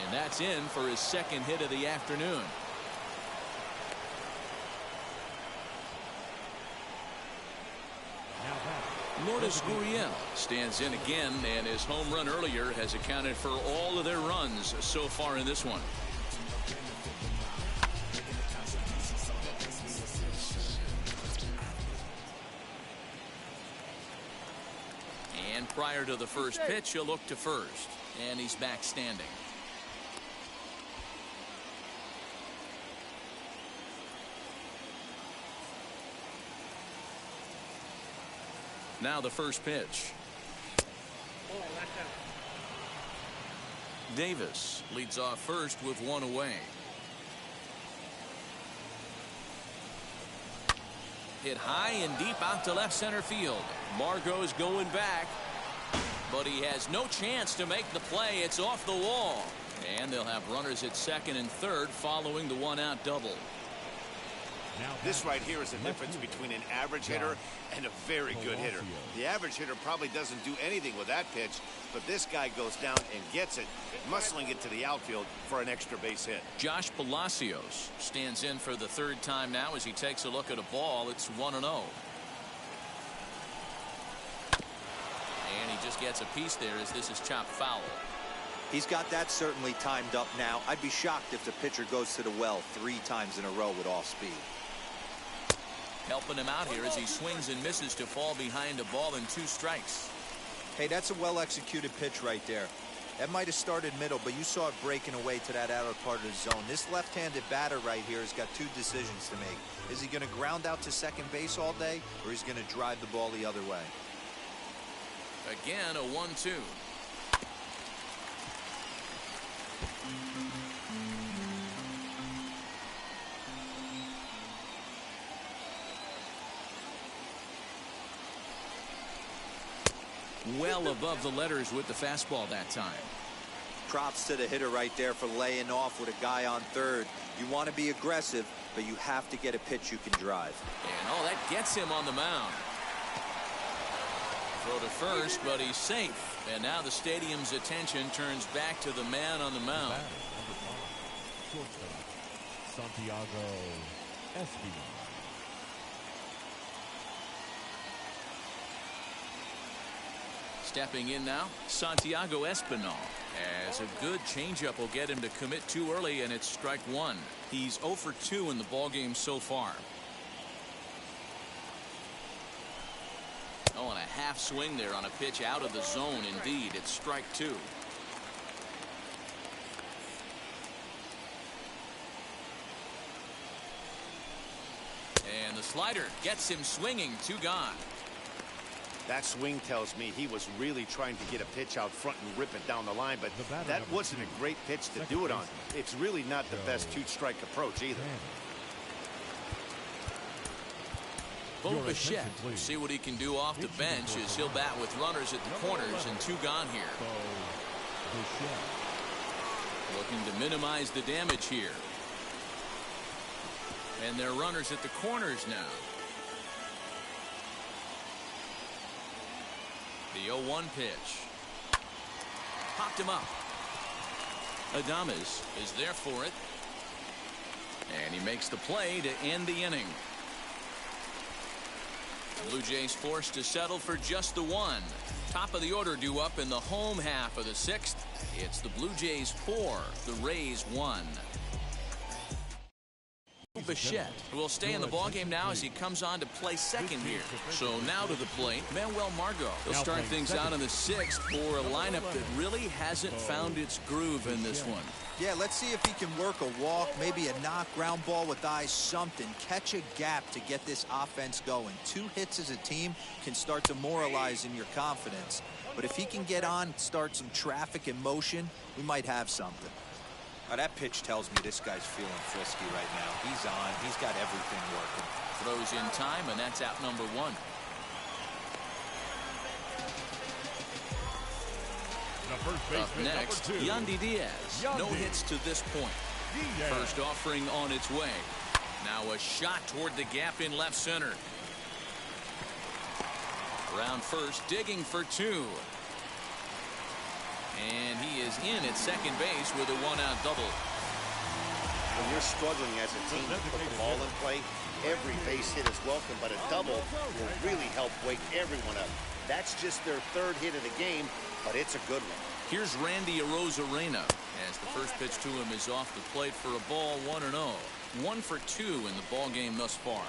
And that's in for his second hit of the afternoon. Lourdes Gurriel stands in again, and his home run earlier has accounted for all of their runs so far in this one. And prior to the first pitch, he'll look to first, and he's back standing. Now the first pitch. Davis leads off first with 1 away. Hit high and deep out to left center field. Margot's going back, but he has no chance to make the play. It's off the wall, and they'll have runners at second and third following the 1-out double. This right here is the difference between an average hitter and a very good hitter. The average hitter probably doesn't do anything with that pitch, but this guy goes down and gets it, muscling it to the outfield for an extra base hit. Josh Palacios stands in for the 3rd time now as he takes a look at a ball. It's 1-0. And he just gets a piece there as this is chopped foul. He's got that certainly timed up now. I'd be shocked if the pitcher goes to the well 3 times in a row with off speed. Helping him out here as he swings and misses to fall behind a ball and 2 strikes. Hey, that's a well-executed pitch right there. That might have started middle, but you saw it breaking away to that outer part of the zone. This left-handed batter right here has got 2 decisions to make. Is he going to ground out to second base all day, or is he going to drive the ball the other way? Again, a 1-2. Well above the letters with the fastball that time. Props to the hitter right there for laying off with a guy on third. You want to be aggressive, but you have to get a pitch you can drive. And that gets him on the mound. Throw to first, but he's safe. And now the stadium's attention turns back to the man on the mound. Shortstop, Santiago Espinal. Stepping in now, Santiago Espinal. As a good changeup will get him to commit too early, and it's strike 1. He's 0 for 2 in the ballgame so far. And a half swing there on a pitch out of the zone. Indeed, it's strike 2. And the slider gets him swinging. 2 gone. That swing tells me he was really trying to get a pitch out front and rip it down the line, but that wasn't a great pitch to do it on. It's really not the best 2-strike approach either. Bo Bichette, see what he can do off the bench as he'll bat with runners at the corners and 2 gone here. Looking to minimize the damage here. And they're runners at the corners now. The 0-1 pitch. Popped him up. Adames is there for it. And he makes the play to end the inning. The Blue Jays forced to settle for just the 1. Top of the order due up in the home half of the 6th. It's the Blue Jays 4, the Rays 1. Bichette will stay in the ballgame now as he comes on to play second here. So now to the plate, Manuel Margot. He'll start things out in the 6th for a lineup that really hasn't found its groove in this one. Yeah, let's see if he can work a walk, maybe a knock, ground ball with eyes, something. Catch a gap to get this offense going. 2 hits as a team can start demoralizing your confidence. But if he can get on, start some traffic in motion, we might have something. Now, that pitch tells me this guy's feeling frisky right now. He's on. He's got everything working. Throws in time, and that's out number 1. Up next, Yandy Diaz. No hits to this point. First offering on its way. Now a shot toward the gap in left center. Around first, digging for 2. And he is in at second base with a 1-out double. When you're struggling as a team to put the ball in play, every base hit is welcome, but a double will really help wake everyone up. That's just their 3rd hit of the game, but it's a good one. Here's Randy Arozarena as the first pitch to him is off the plate for a ball, 1-0. 1 for 2 in the ball game thus far.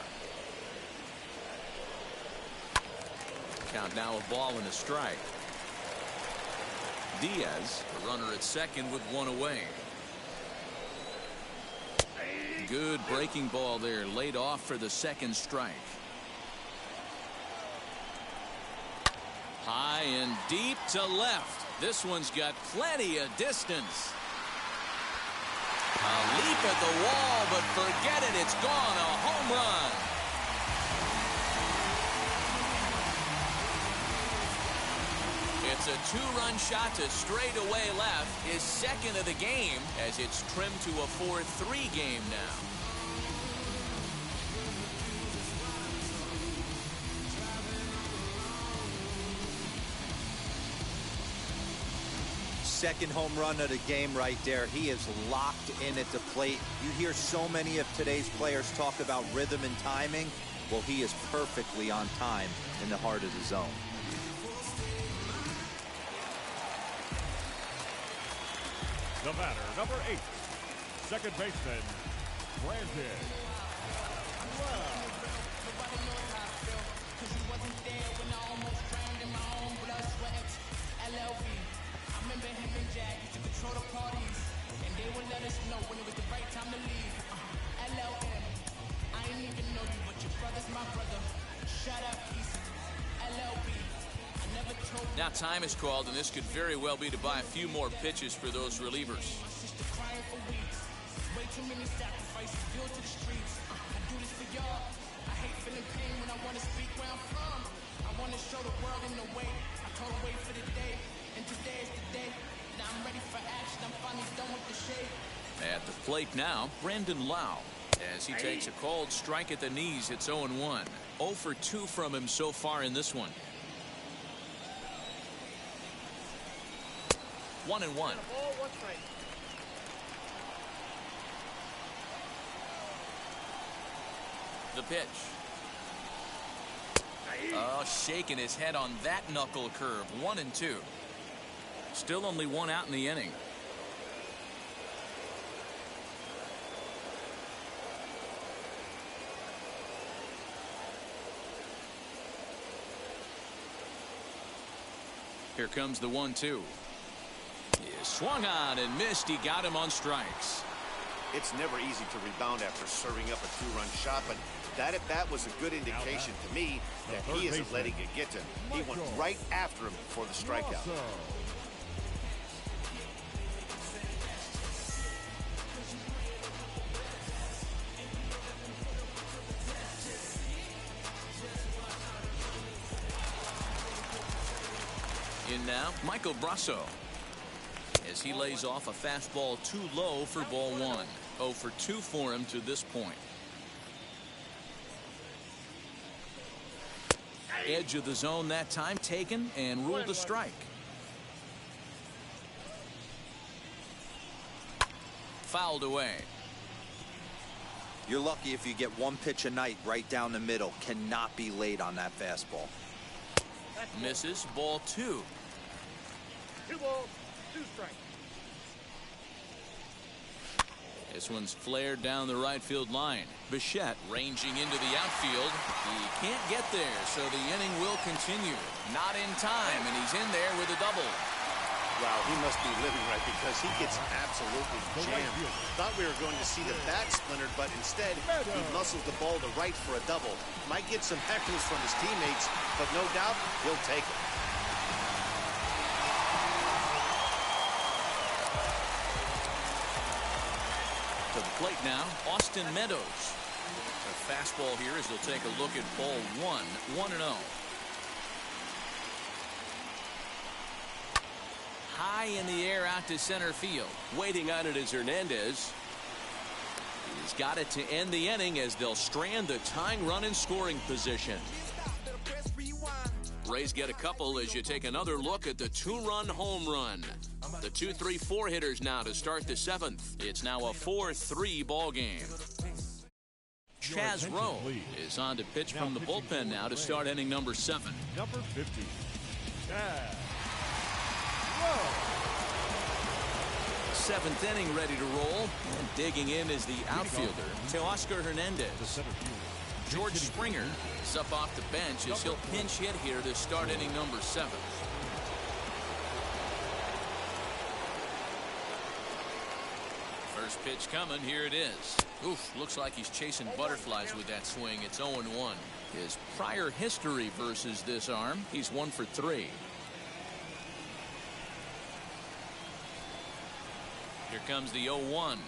Count now a ball and a strike. Diaz, a runner at second with 1 away. Good breaking ball there, laid off for the 2nd strike. High and deep to left. This one's got plenty of distance. A leap at the wall, but forget it, it's gone. A home run. It's a 2-run shot to straightaway left, his 2nd of the game, as it's trimmed to a 4-3 game now. Second home run of the game right there. He is locked in at the plate. You hear so many of today's players talk about rhythm and timing. Well, he is perfectly on time in the heart of the zone. The batter, number 8, second baseman, Brandon Lowe. Now time is called, and this could very well be to buy a few more pitches for those relievers. At the plate now, Brandon Lowe. As he takes a called strike at the knees, it's 0-1. 0 for 2 from him so far in this one. 1-1. The pitch. Oh, shaking his head on that knuckle curve. 1-2. Still only one out in the inning. Here comes the 1-2. He swung on and missed. He got him on strikes. It's never easy to rebound after serving up a two-run shot, but that at bat was a good indication to me that he isn't letting it get to him. He went right after him for the strikeout. In now, Michael Brasso. As he lays off a fastball too low for ball 1. 0 for 2 for him to this point. Edge of the zone that time taken and ruled a strike. Fouled away. You're lucky if you get one pitch a night right down the middle. Cannot be late on that fastball. Misses. Ball 2. 2 balls, 2 strikes. This one's flared down the right field line. Bichette ranging into the outfield. He can't get there, so the inning will continue. Not in time, and he's in there with a double. Wow, he must be living right because he gets absolutely jammed. Thought we were going to see the bat splintered, but instead he muscles the ball to right for a double. Might get some heckles from his teammates, but no doubt he'll take it. To the plate now, Austin Meadows. A fastball here as they'll take a look at ball 1. 1-0. High in the air out to center field. Waiting on it is Hernandez. He's got it to end the inning as they'll strand the tying run in scoring position. Rays get a couple as you take another look at the 2-run home run. The 2-3-4 hitters now to start the 7th. It's now a 4-3 ball game. Chaz Rowe is on to pitch from the bullpen now to start inning number 7. Number 50, Chaz Rowe. 7th inning ready to roll. And digging in is the outfielder, Teoscar Hernandez. George Springer is up off the bench as he'll pinch hit here to start inning number 7. First pitch coming. Here it is. Oof, looks like he's chasing butterflies with that swing. It's 0-1. His prior history versus this arm, he's 1 for 3. Here comes the 0-1.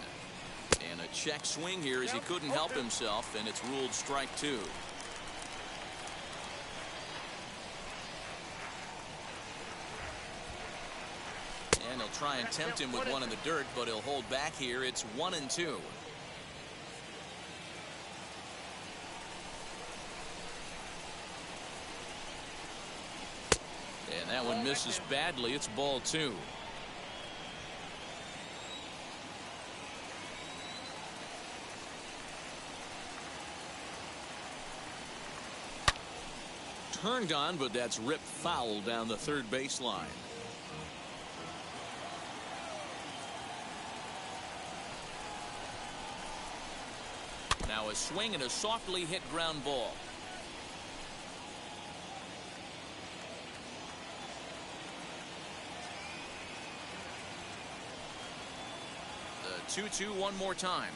And a check swing here as he couldn't help himself, and it's ruled strike 2. And he'll try and tempt him with one in the dirt, but he'll hold back here. It's 1-2. And that one misses badly. It's ball 2. Turned on, but that's ripped foul down the third baseline. Now a swing and a softly hit ground ball. The 2-2 one more time.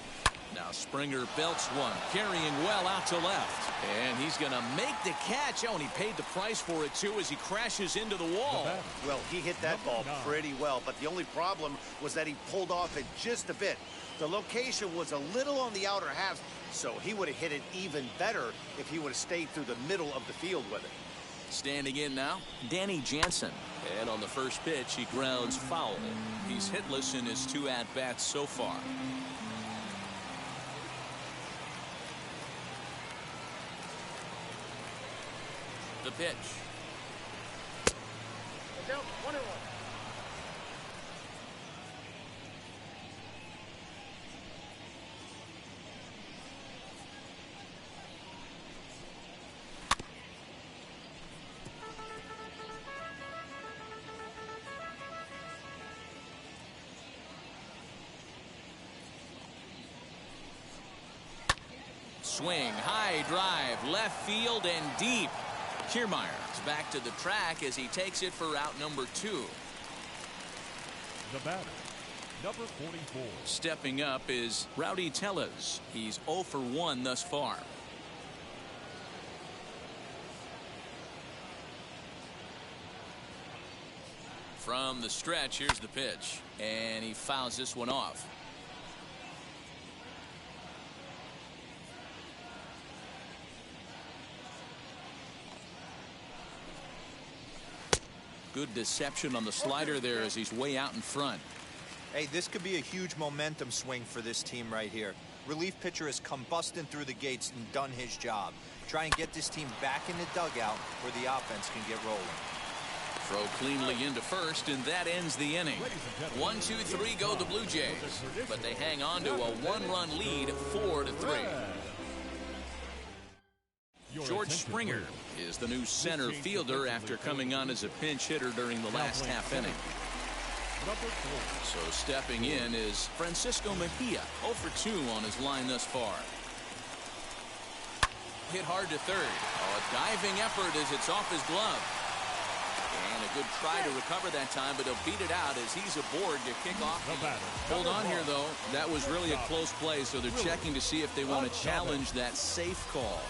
Now Springer belts one, carrying well out to left. And he's going to make the catch. Oh, and he paid the price for it, too, as he crashes into the wall. Well, he hit that ball pretty well, but the only problem was that he pulled off it just a bit. The location was a little on the outer half, so he would have hit it even better if he would have stayed through the middle of the field with it. Standing in now, Danny Jansen. And on the first pitch, he grounds foul. He's hitless in his 2 at-bats so far. The pitch. Down 1-1. Swing, high drive, left field and deep. Kiermaier is back to the track as he takes it for out number 2. The batter, number 44. Stepping up is Rowdy Tellez. He's 0 for 1 thus far. From the stretch, here's the pitch. And he fouls this one off. Good deception on the slider there as he's way out in front. Hey, this could be a huge momentum swing for this team right here. Relief pitcher has come busting through the gates and done his job. Try and get this team back in the dugout where the offense can get rolling. Throw cleanly into first, and that ends the inning. 1, 2, 3 go the Blue Jays, but they hang on to a 1-run lead, 4-3. George Springer is the new center fielder after coming on as a pinch hitter during the last half inning. So stepping in is Francisco Mejia, 0 for 2 on his line thus far. Hit hard to third. A diving effort as it's off his glove. And a good try to recover that time, but he'll beat it out as he's aboard to kick off. Hold on here, though. That was really a close play, so they're checking to see if they want to challenge that safe call.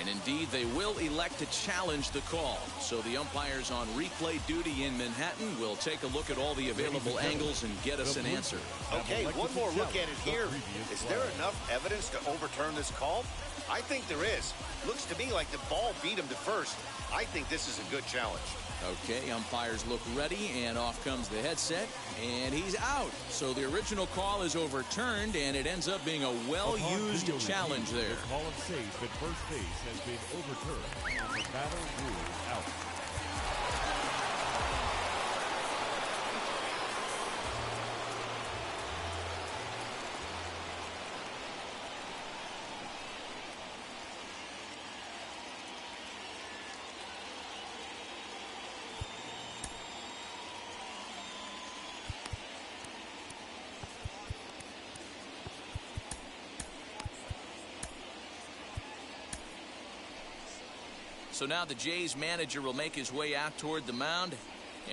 And indeed, they will elect to challenge the call. So the umpires on replay duty in Manhattan will take a look at all the available angles and get us an answer. Okay, one more look at it here. Is there enough evidence to overturn this call? I think there is. Looks to me like the ball beat him to first. I think this is a good challenge. Okay, umpires look ready, and off comes the headset, and he's out. So the original call is overturned, and it ends up being a well-used challenge there. The call of safe at first base has been overturned. The batter ruled out. So now the Jays manager will make his way out toward the mound,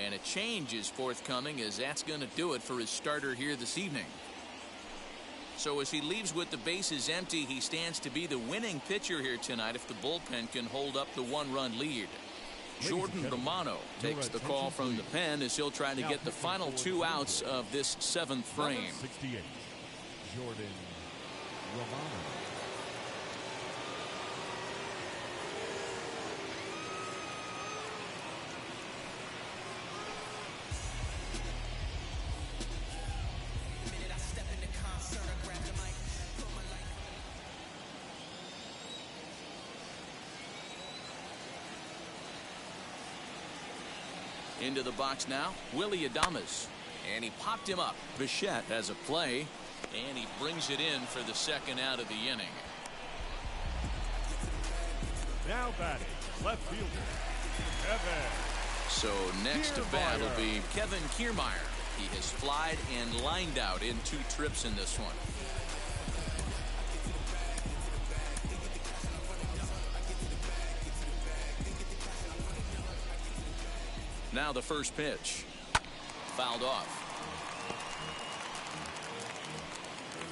and a change is forthcoming as that's going to do it for his starter here this evening. So as he leaves with the bases empty, he stands to be the winning pitcher here tonight if the bullpen can hold up the 1-run lead. Jordan Romano takes the call from the pen as he'll try to get the final 2 outs of this 7th frame. 68, Jordan Romano. Into the box now, Willie Adames. And he popped him up. Bichette has a play, and he brings it in for the 2nd out of the inning. Now batting, left fielder, Kevin. So next to bat will be Kevin Kiermaier. He has flied and lined out in 2 trips in this one. Now the first pitch. Fouled off.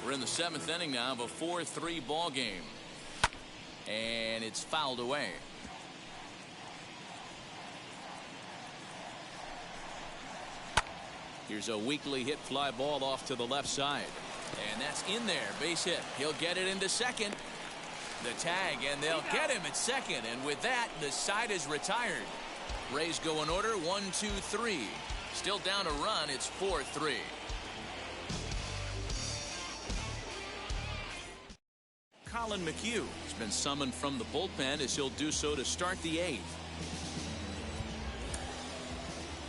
We're in the 7th inning now of a 4-3 ball game. And it's fouled away. Here's a weakly hit fly ball off to the left side. And that's in there. Base hit. He'll get it into second. The tag, and they'll get him at second. And with that, the side is retired. Rays go in order. 1, 2, 3. Still down a run. It's 4-3. Colin McHugh has been summoned from the bullpen as he'll do so to start the 8th.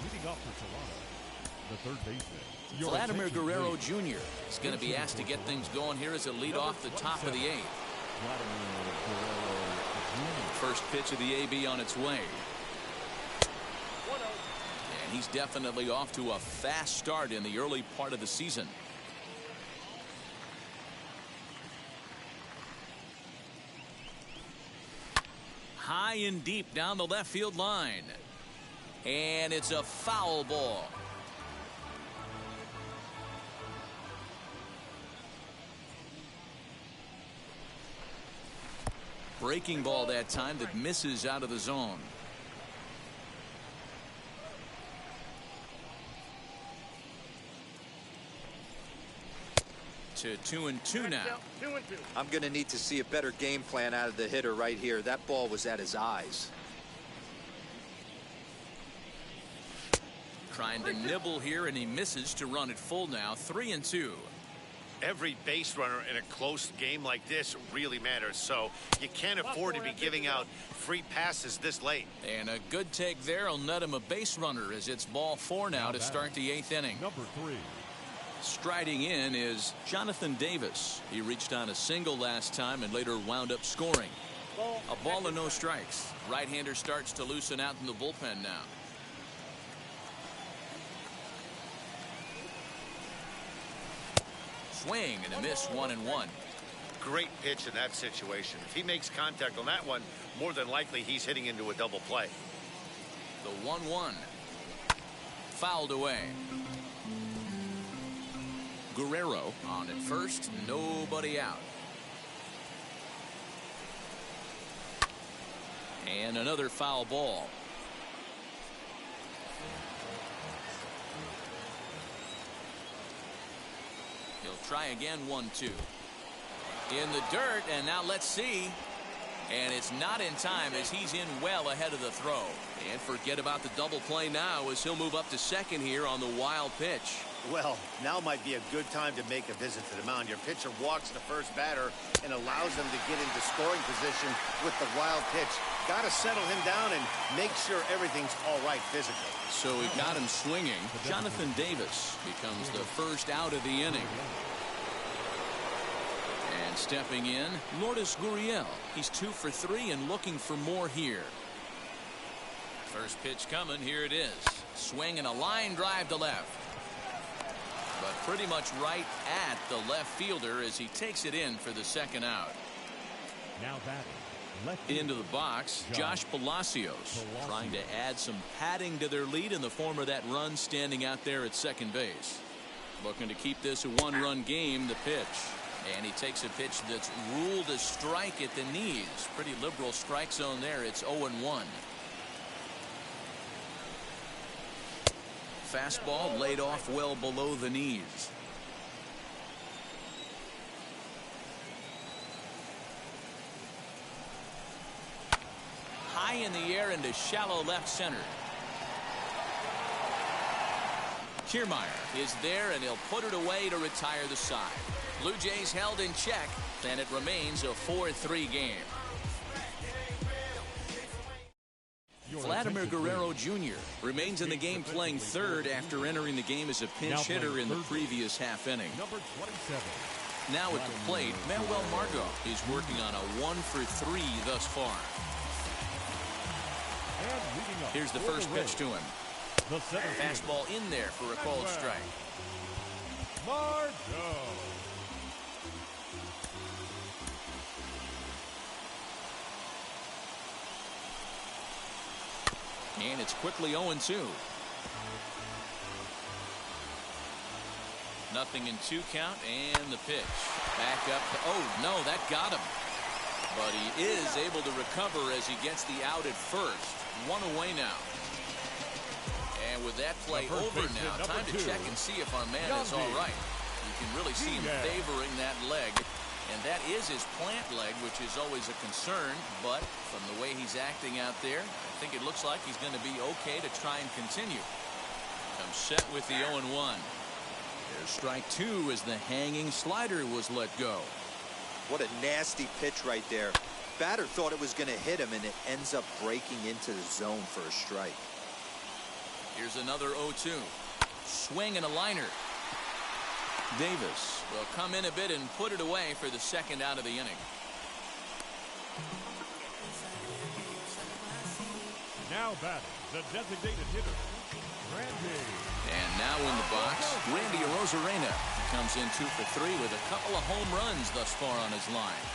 Leading off for Toronto, the third baseman. Vladimir Guerrero Jr. is going to be asked to get things going here as a lead off the top of the 8th. First pitch of the AB on its way. And he's definitely off to a fast start in the early part of the season. High and deep down the left field line. And it's a foul ball. Breaking ball that time that misses out of the zone. To 2-2 now. I'm going to need to see a better game plan out of the hitter right here. That ball was at his eyes. Trying to nibble here, and he misses to run it full now. 3-2. Every base runner in a close game like this really matters, so you can't afford to be giving out free passes this late. And a good take there will net him a base runner as it's ball 4 now to start the 8th inning. Number 3. Striding in is Jonathan Davis. He reached on a single last time and later wound up scoring. A ball and no strikes. Right-hander starts to loosen out in the bullpen now. Swing and a miss. 1-1. Great pitch in that situation. If he makes contact on that one, more than likely he's hitting into a double play. The 1-1. Fouled away. Guerrero on at first. Nobody out. And another foul ball. He'll try again. 1-2. In the dirt, and now let's see. And it's not in time as he's in well ahead of the throw. And forget about the double play now as he'll move up to second here on the wild pitch. Well, now might be a good time to make a visit to the mound. Your pitcher walks the first batter and allows them to get into scoring position with the wild pitch. Got to settle him down and make sure everything's all right physically. So he got him swinging. Jonathan Davis becomes the first out of the inning. And stepping in, Lourdes Gurriel. He's 2 for 3 and looking for more here. First pitch coming. Here it is. Swing and a line drive to left. But pretty much right at the left fielder as he takes it in for the second out. Now batting. Into the box, Josh Palacios trying to add some padding to their lead in the form of that run standing out there at second base. Looking to keep this a 1-run game. The pitch. And he takes a pitch that's ruled a strike at the knees. Pretty liberal strike zone there. It's 0-1. Fastball laid off well below the knees. High in the air into shallow left center. Kiermaier is there, and he'll put it away to retire the side. Blue Jays held in check, and it remains a 4-3 game. Vladimir Guerrero Jr. remains in the game playing third after entering the game as a pinch hitter in the previous half inning. Number 27. Now at the plate, Manuel Margot is working on a 1 for 3 thus far. Here's the first pitch to him. Fastball in there for a called strike. Margot. And it's quickly 0-2. Nothing in 2 count, and the pitch. Back up. Oh, no, that got him. But he is able to recover as he gets the out at first. 1 away now. And with that play over now, time to check and see if our man is all right. You can really see him favoring that leg. And that is his plant leg, which is always a concern. But from the way he's acting out there, I think it looks like he's going to be okay to try and continue. Comes set with the 0-1. There's strike 2 as the hanging slider was let go. What a nasty pitch right there. Batter thought it was going to hit him, and it ends up breaking into the zone for a strike. Here's another 0-2. Swing and a liner. Davis will come in a bit and put it away for the second out of the inning. Now batting, the designated hitter, Randy. And now in the box, Randy Arozarena comes in 2 for 3 with a couple of home runs thus far on his line.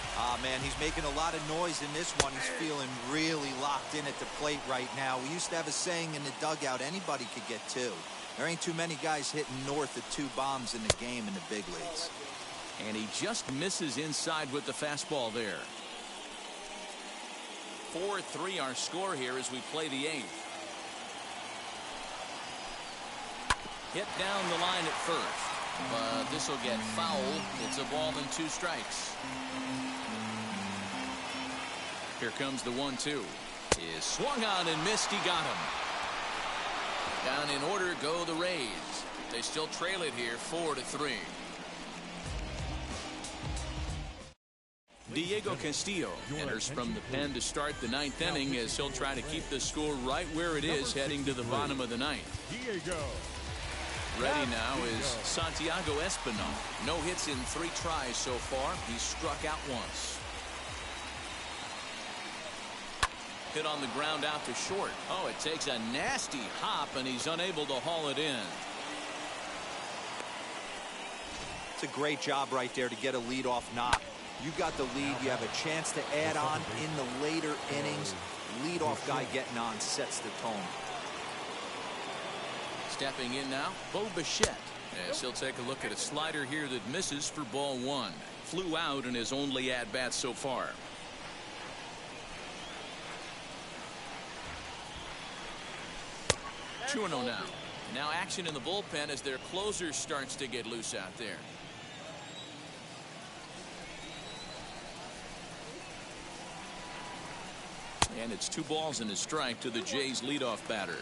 Man, he's making a lot of noise in this one. He's feeling really locked in at the plate right now. We used to have a saying in the dugout, anybody could get 2. There ain't too many guys hitting north of 2 bombs in the game in the big leagues. And he just misses inside with the fastball there. 4-3 our score here as we play the 8th. Hit down the line at first, but this will get fouled. It's a ball and 2 strikes. Here comes the 1-2. Is swung on and missed. He got him. Down in order go the Rays. They still trail it here 4-3. Diego Castillo enters from the pen to start the 9th inning as he'll try to keep the score right where it is heading to the bottom of the 9th. Diego. Ready now is Santiago Espinal. No hits in 3 tries so far. He's struck out once. Hit on the ground out to short. Oh, it takes a nasty hop, and he's unable to haul it in. It's a great job right there to get a leadoff knock. You got the lead. You have a chance to add on in the later innings. Leadoff guy getting on sets the tone. Stepping in now, Bo Bichette. As he'll take a look at a slider here that misses for ball 1. Flew out in his only at-bat so far. Chuano now. Now action in the bullpen as their closer starts to get loose out there. And it's 2 balls and a strike to the Jays leadoff batter.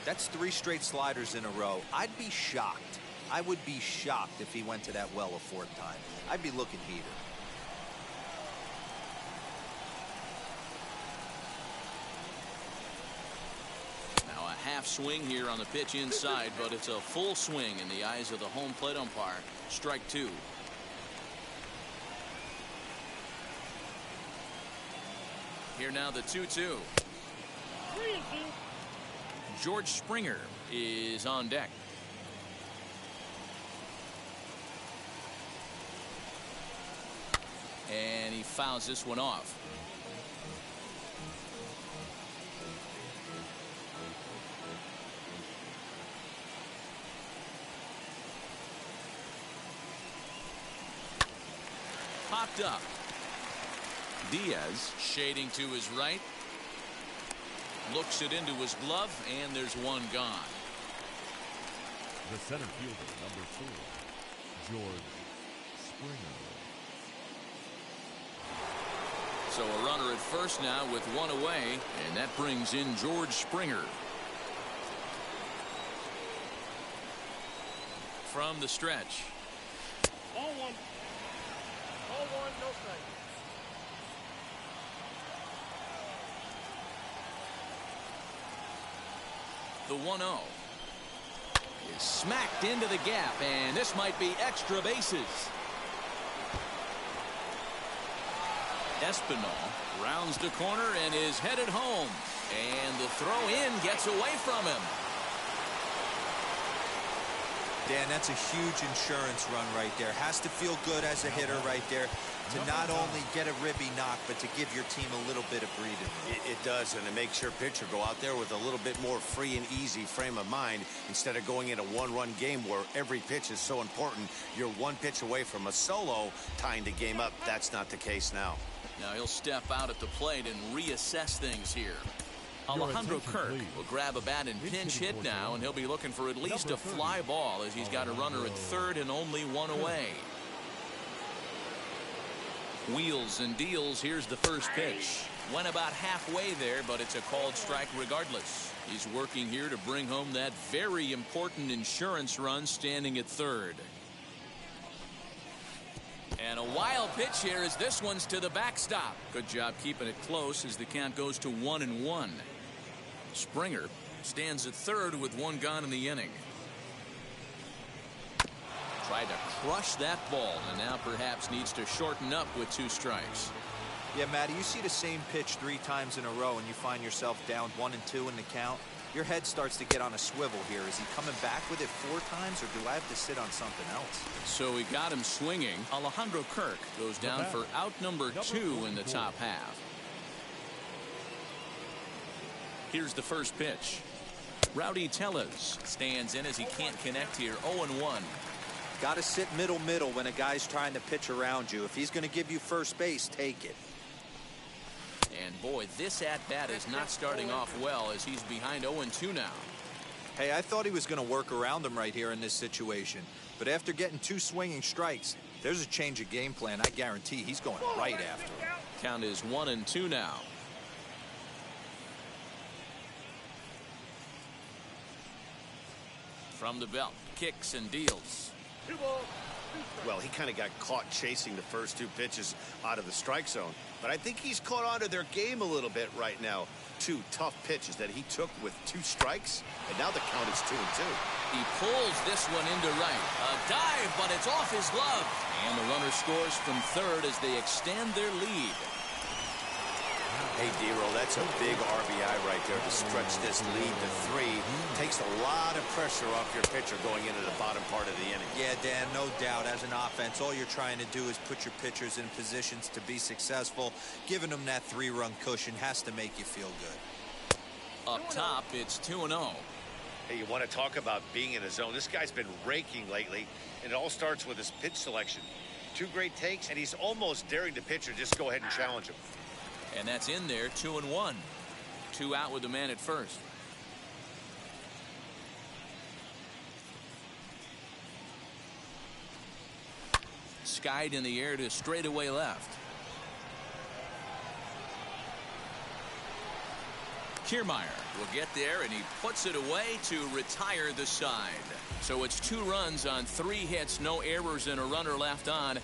That's 3 straight sliders in a row. I'd be shocked. I would be shocked if he went to that well a 4th time. I'd be looking heated. Now a half swing here on the pitch inside, but it's a full swing in the eyes of the home plate umpire. Strike 2. Here now the 2-2. George Springer is on deck. And he fouls this one off. Popped up. Diaz shading to his right. Looks it into his glove, and there's one gone. The center fielder, number 4, George Springer. So a runner at first now with 1 away, and that brings in George Springer. From the stretch. Ball 1. Ball 1, no strike. The 1-0 is smacked into the gap, and this might be extra bases. Espinal rounds the corner and is headed home, and the throw in gets away from him. Dan, that's a huge insurance run right there. Has to feel good as a hitter right there. to not only get a ribby knock, but to give your team a little bit of breathing room. It does, and it makes your pitcher go out there with a little bit more free and easy frame of mind instead of going in a one-run game where every pitch is so important. You're one pitch away from a solo, tying the game up. That's not the case now. Now he'll step out at the plate and reassess things here. Alejandro Kirk will grab a bat and pinch hit now, and he'll be looking for at least a fly ball as he's got a runner at third and only one away. Wheels and deals. Here's the first pitch. Went about halfway there, but it's a called strike regardless. He's working here to bring home that very important insurance run, standing at third. And a wild pitch here as this one's to the backstop. Good job keeping it close as the count goes to 1-1. Springer stands at third with one gone in the inning. Tried to crush that ball and now perhaps needs to shorten up with 2 strikes. Yeah, Matty, you see the same pitch 3 times in a row and you find yourself down 1 and 2 in the count. Your head starts to get on a swivel here. Is he coming back with it 4 times, or do I have to sit on something else? So he got him swinging. Alejandro Kirk goes down for out number 2 in the top half. Here's the first pitch. Rowdy Tellez stands in as he can't connect here. 0-1. Got to sit middle when a guy's trying to pitch around you. If he's going to give you first base, take it. And boy, this at-bat is not starting off well as he's behind 0-2 now. Hey, I thought he was going to work around him right here in this situation. But after getting 2 swinging strikes, there's a change of game plan. I guarantee he's going right after him. Count is 1-2 now. From the belt, kicks and deals. Well, he kind of got caught chasing the first 2 pitches out of the strike zone. But I think he's caught on to their game a little bit right now. 2 tough pitches that he took with 2 strikes, and now the count is 2-2. He pulls this one into right. A dive, but it's off his glove. And the runner scores from third as they extend their lead. Hey, Dero, that's a big RBI right there to stretch this lead to 3. Takes a lot of pressure off your pitcher going into the bottom part of the inning. Yeah, Dan, no doubt. As an offense, all you're trying to do is put your pitchers in positions to be successful. Giving them that 3-run cushion has to make you feel good. Up top, it's 2-0. Hey, you want to talk about being in a zone? This guy's been raking lately, and it all starts with his pitch selection. 2 great takes, and he's almost daring the pitcher just go ahead and challenge him. And that's in there, 2-1. 2 out with the man at first. Skied in the air to straightaway left. Kiermaier will get there, and he puts it away to retire the side. So it's 2 runs on 3 hits, no errors, and a runner left on.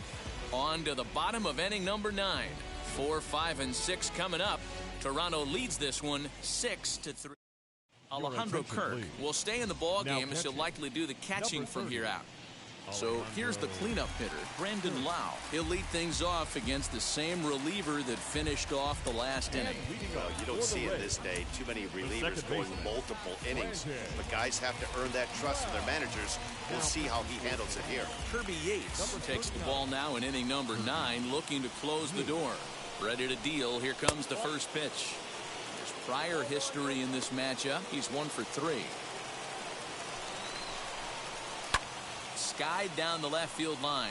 On to the bottom of inning number 9. 4, 5, and 6 coming up. Toronto leads this one 6-3. Alejandro Kirk will stay in the ball game as he'll likely do the catching from here out. So here's the cleanup hitter, Brandon Lau. He'll lead things off against the same reliever that finished off the last inning. Well, you don't see in this day too many relievers going multiple innings, but guys have to earn that trust from their managers. We'll see how he handles it here. Kirby Yates takes the ball now in inning number 9, looking to close the door. Ready to deal. Here comes the first pitch. There's prior history in this matchup. He's 1 for 3. Skied down the left field line.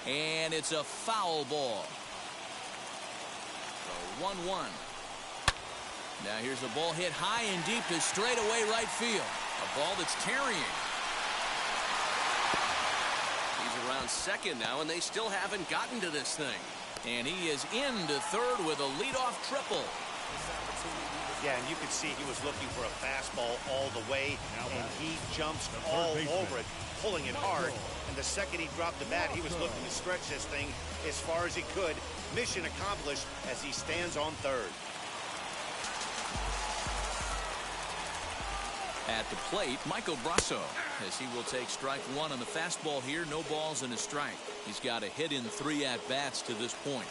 And it's a foul ball. So 1-1. Now here's a ball hit high and deep to straightaway right field. A ball that's carrying. He's around second now, and they still haven't gotten to this thing. And he is into third with a leadoff triple. Yeah, and you can see he was looking for a fastball all the way, and he jumps all over it, pulling it hard. And the second he dropped the bat, he was looking to stretch this thing as far as he could. Mission accomplished as he stands on third. At the plate, Michael Brasso, as he will take strike 1 on the fastball here. No balls and a strike. He's got a hit in 3 at-bats to this point.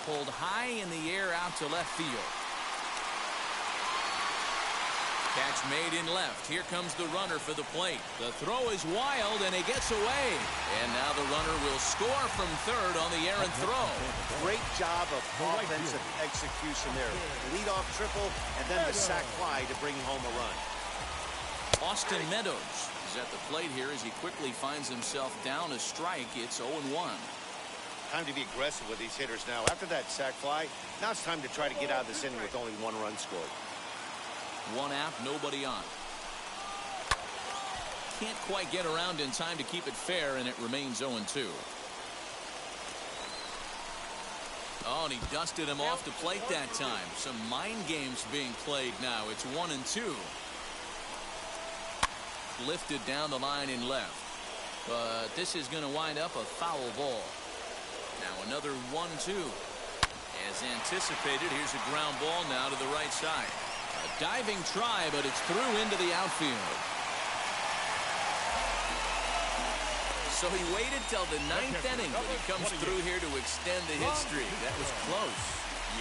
Pulled high in the air out to left field. Catch made in left. Here comes the runner for the plate. The throw is wild, and he gets away. And now the runner will score from third on the errant throw. Great job of offensive execution there. Leadoff triple, and then the sac fly to bring home a run. Austin Meadows is at the plate here as he quickly finds himself down a strike. It's 0-1. Time to be aggressive with these hitters now. After that sac fly, now it's time to try to get out of this inning with only 1 run scored. 1 out, nobody on. Can't quite get around in time to keep it fair, and it remains 0-2. Oh, and he dusted him off the plate that time. Some mind games being played now. It's 1-2. Lifted down the line in left. But this is going to wind up a foul ball. Now another 1-2. As anticipated, here's a ground ball now to the right side. A diving try, but it's through into the outfield. So he waited till the 9th inning, but he comes through here to extend the hit streak. That was close.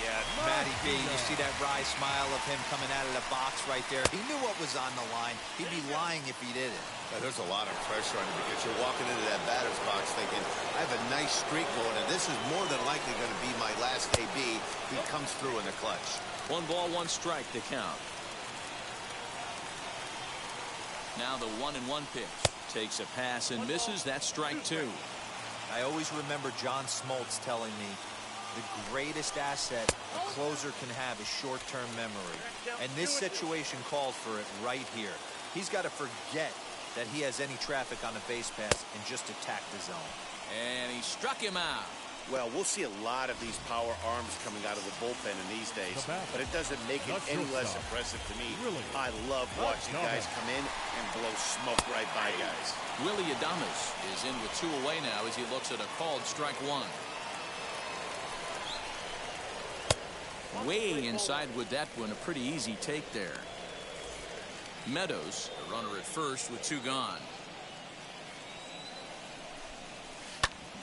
Yeah, Matty B, you see that wry smile of him coming out of the box right there. He knew what was on the line. He'd be lying if he didn't. There's a lot of pressure on him because you're walking into that batter's box thinking, I have a nice streak going, and this is more than likely going to be my last AB. He comes through in the clutch. 1 ball, 1 strike to count. Now the 1-1 pitch. Takes a pass and misses. That's strike 2. I always remember John Smoltz telling me the greatest asset a closer can have is short-term memory. And this situation called for it right here. He's got to forget that he has any traffic on the base pass and just attack the zone. And he struck him out. Well, we'll see a lot of these power arms coming out of the bullpen in these days, but it doesn't make it any less impressive to me. I love watching guys come in and blow smoke right by guys. Willie Adames is in with 2 away now as he looks at a called strike 1. Way inside with that one, a pretty easy take there. Meadows, a runner at first with 2 gone.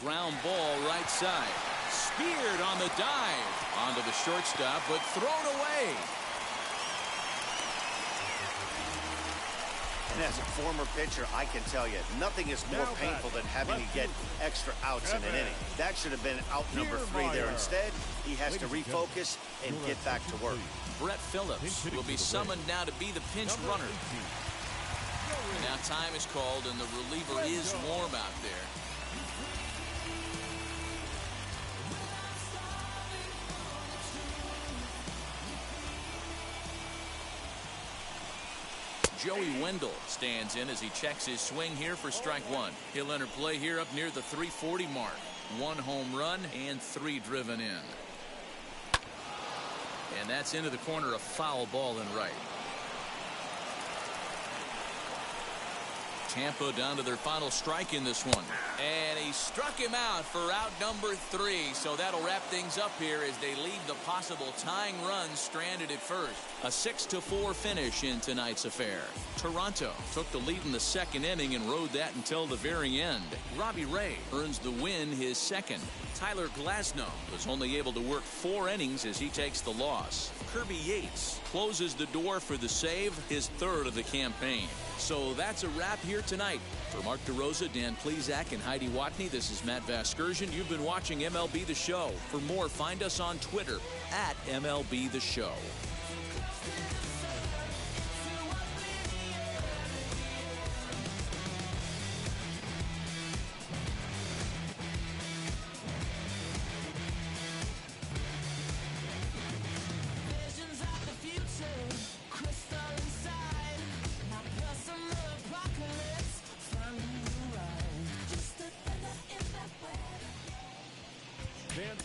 Ground ball right side. Speared on the dive. Onto the shortstop, but thrown away. And as a former pitcher, I can tell you, nothing is more painful than having to get extra outs in an inning. That should have been out number 3 there. Instead, he has to refocus and get back to work. Brett Phillips will be summoned now to be the pinch runner. And now time is called, and the reliever is warm out there. Joey Wendell stands in as he checks his swing here for strike 1. He'll enter play here up near the 340 mark. 1 home run and 3 driven in. And that's into the corner, a foul ball and right. Tampa down to their final strike in this one. And he struck him out for out number 3. So that'll wrap things up here as they leave the possible tying run stranded at first. A 6-4 finish in tonight's affair. Toronto took the lead in the 2nd inning and rode that until the very end. Robbie Ray earns the win, his 2nd. Tyler Glasnow was only able to work 4 innings as he takes the loss. Kirby Yates closes the door for the save, his 3rd of the campaign. So that's a wrap here tonight. For Mark DeRosa, Dan Plesac, and Heidi Watney, this is Matt Vasgersian. You've been watching MLB The Show. For more, find us on Twitter at MLB The Show.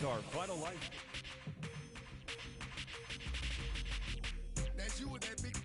Our final life. That's you with that big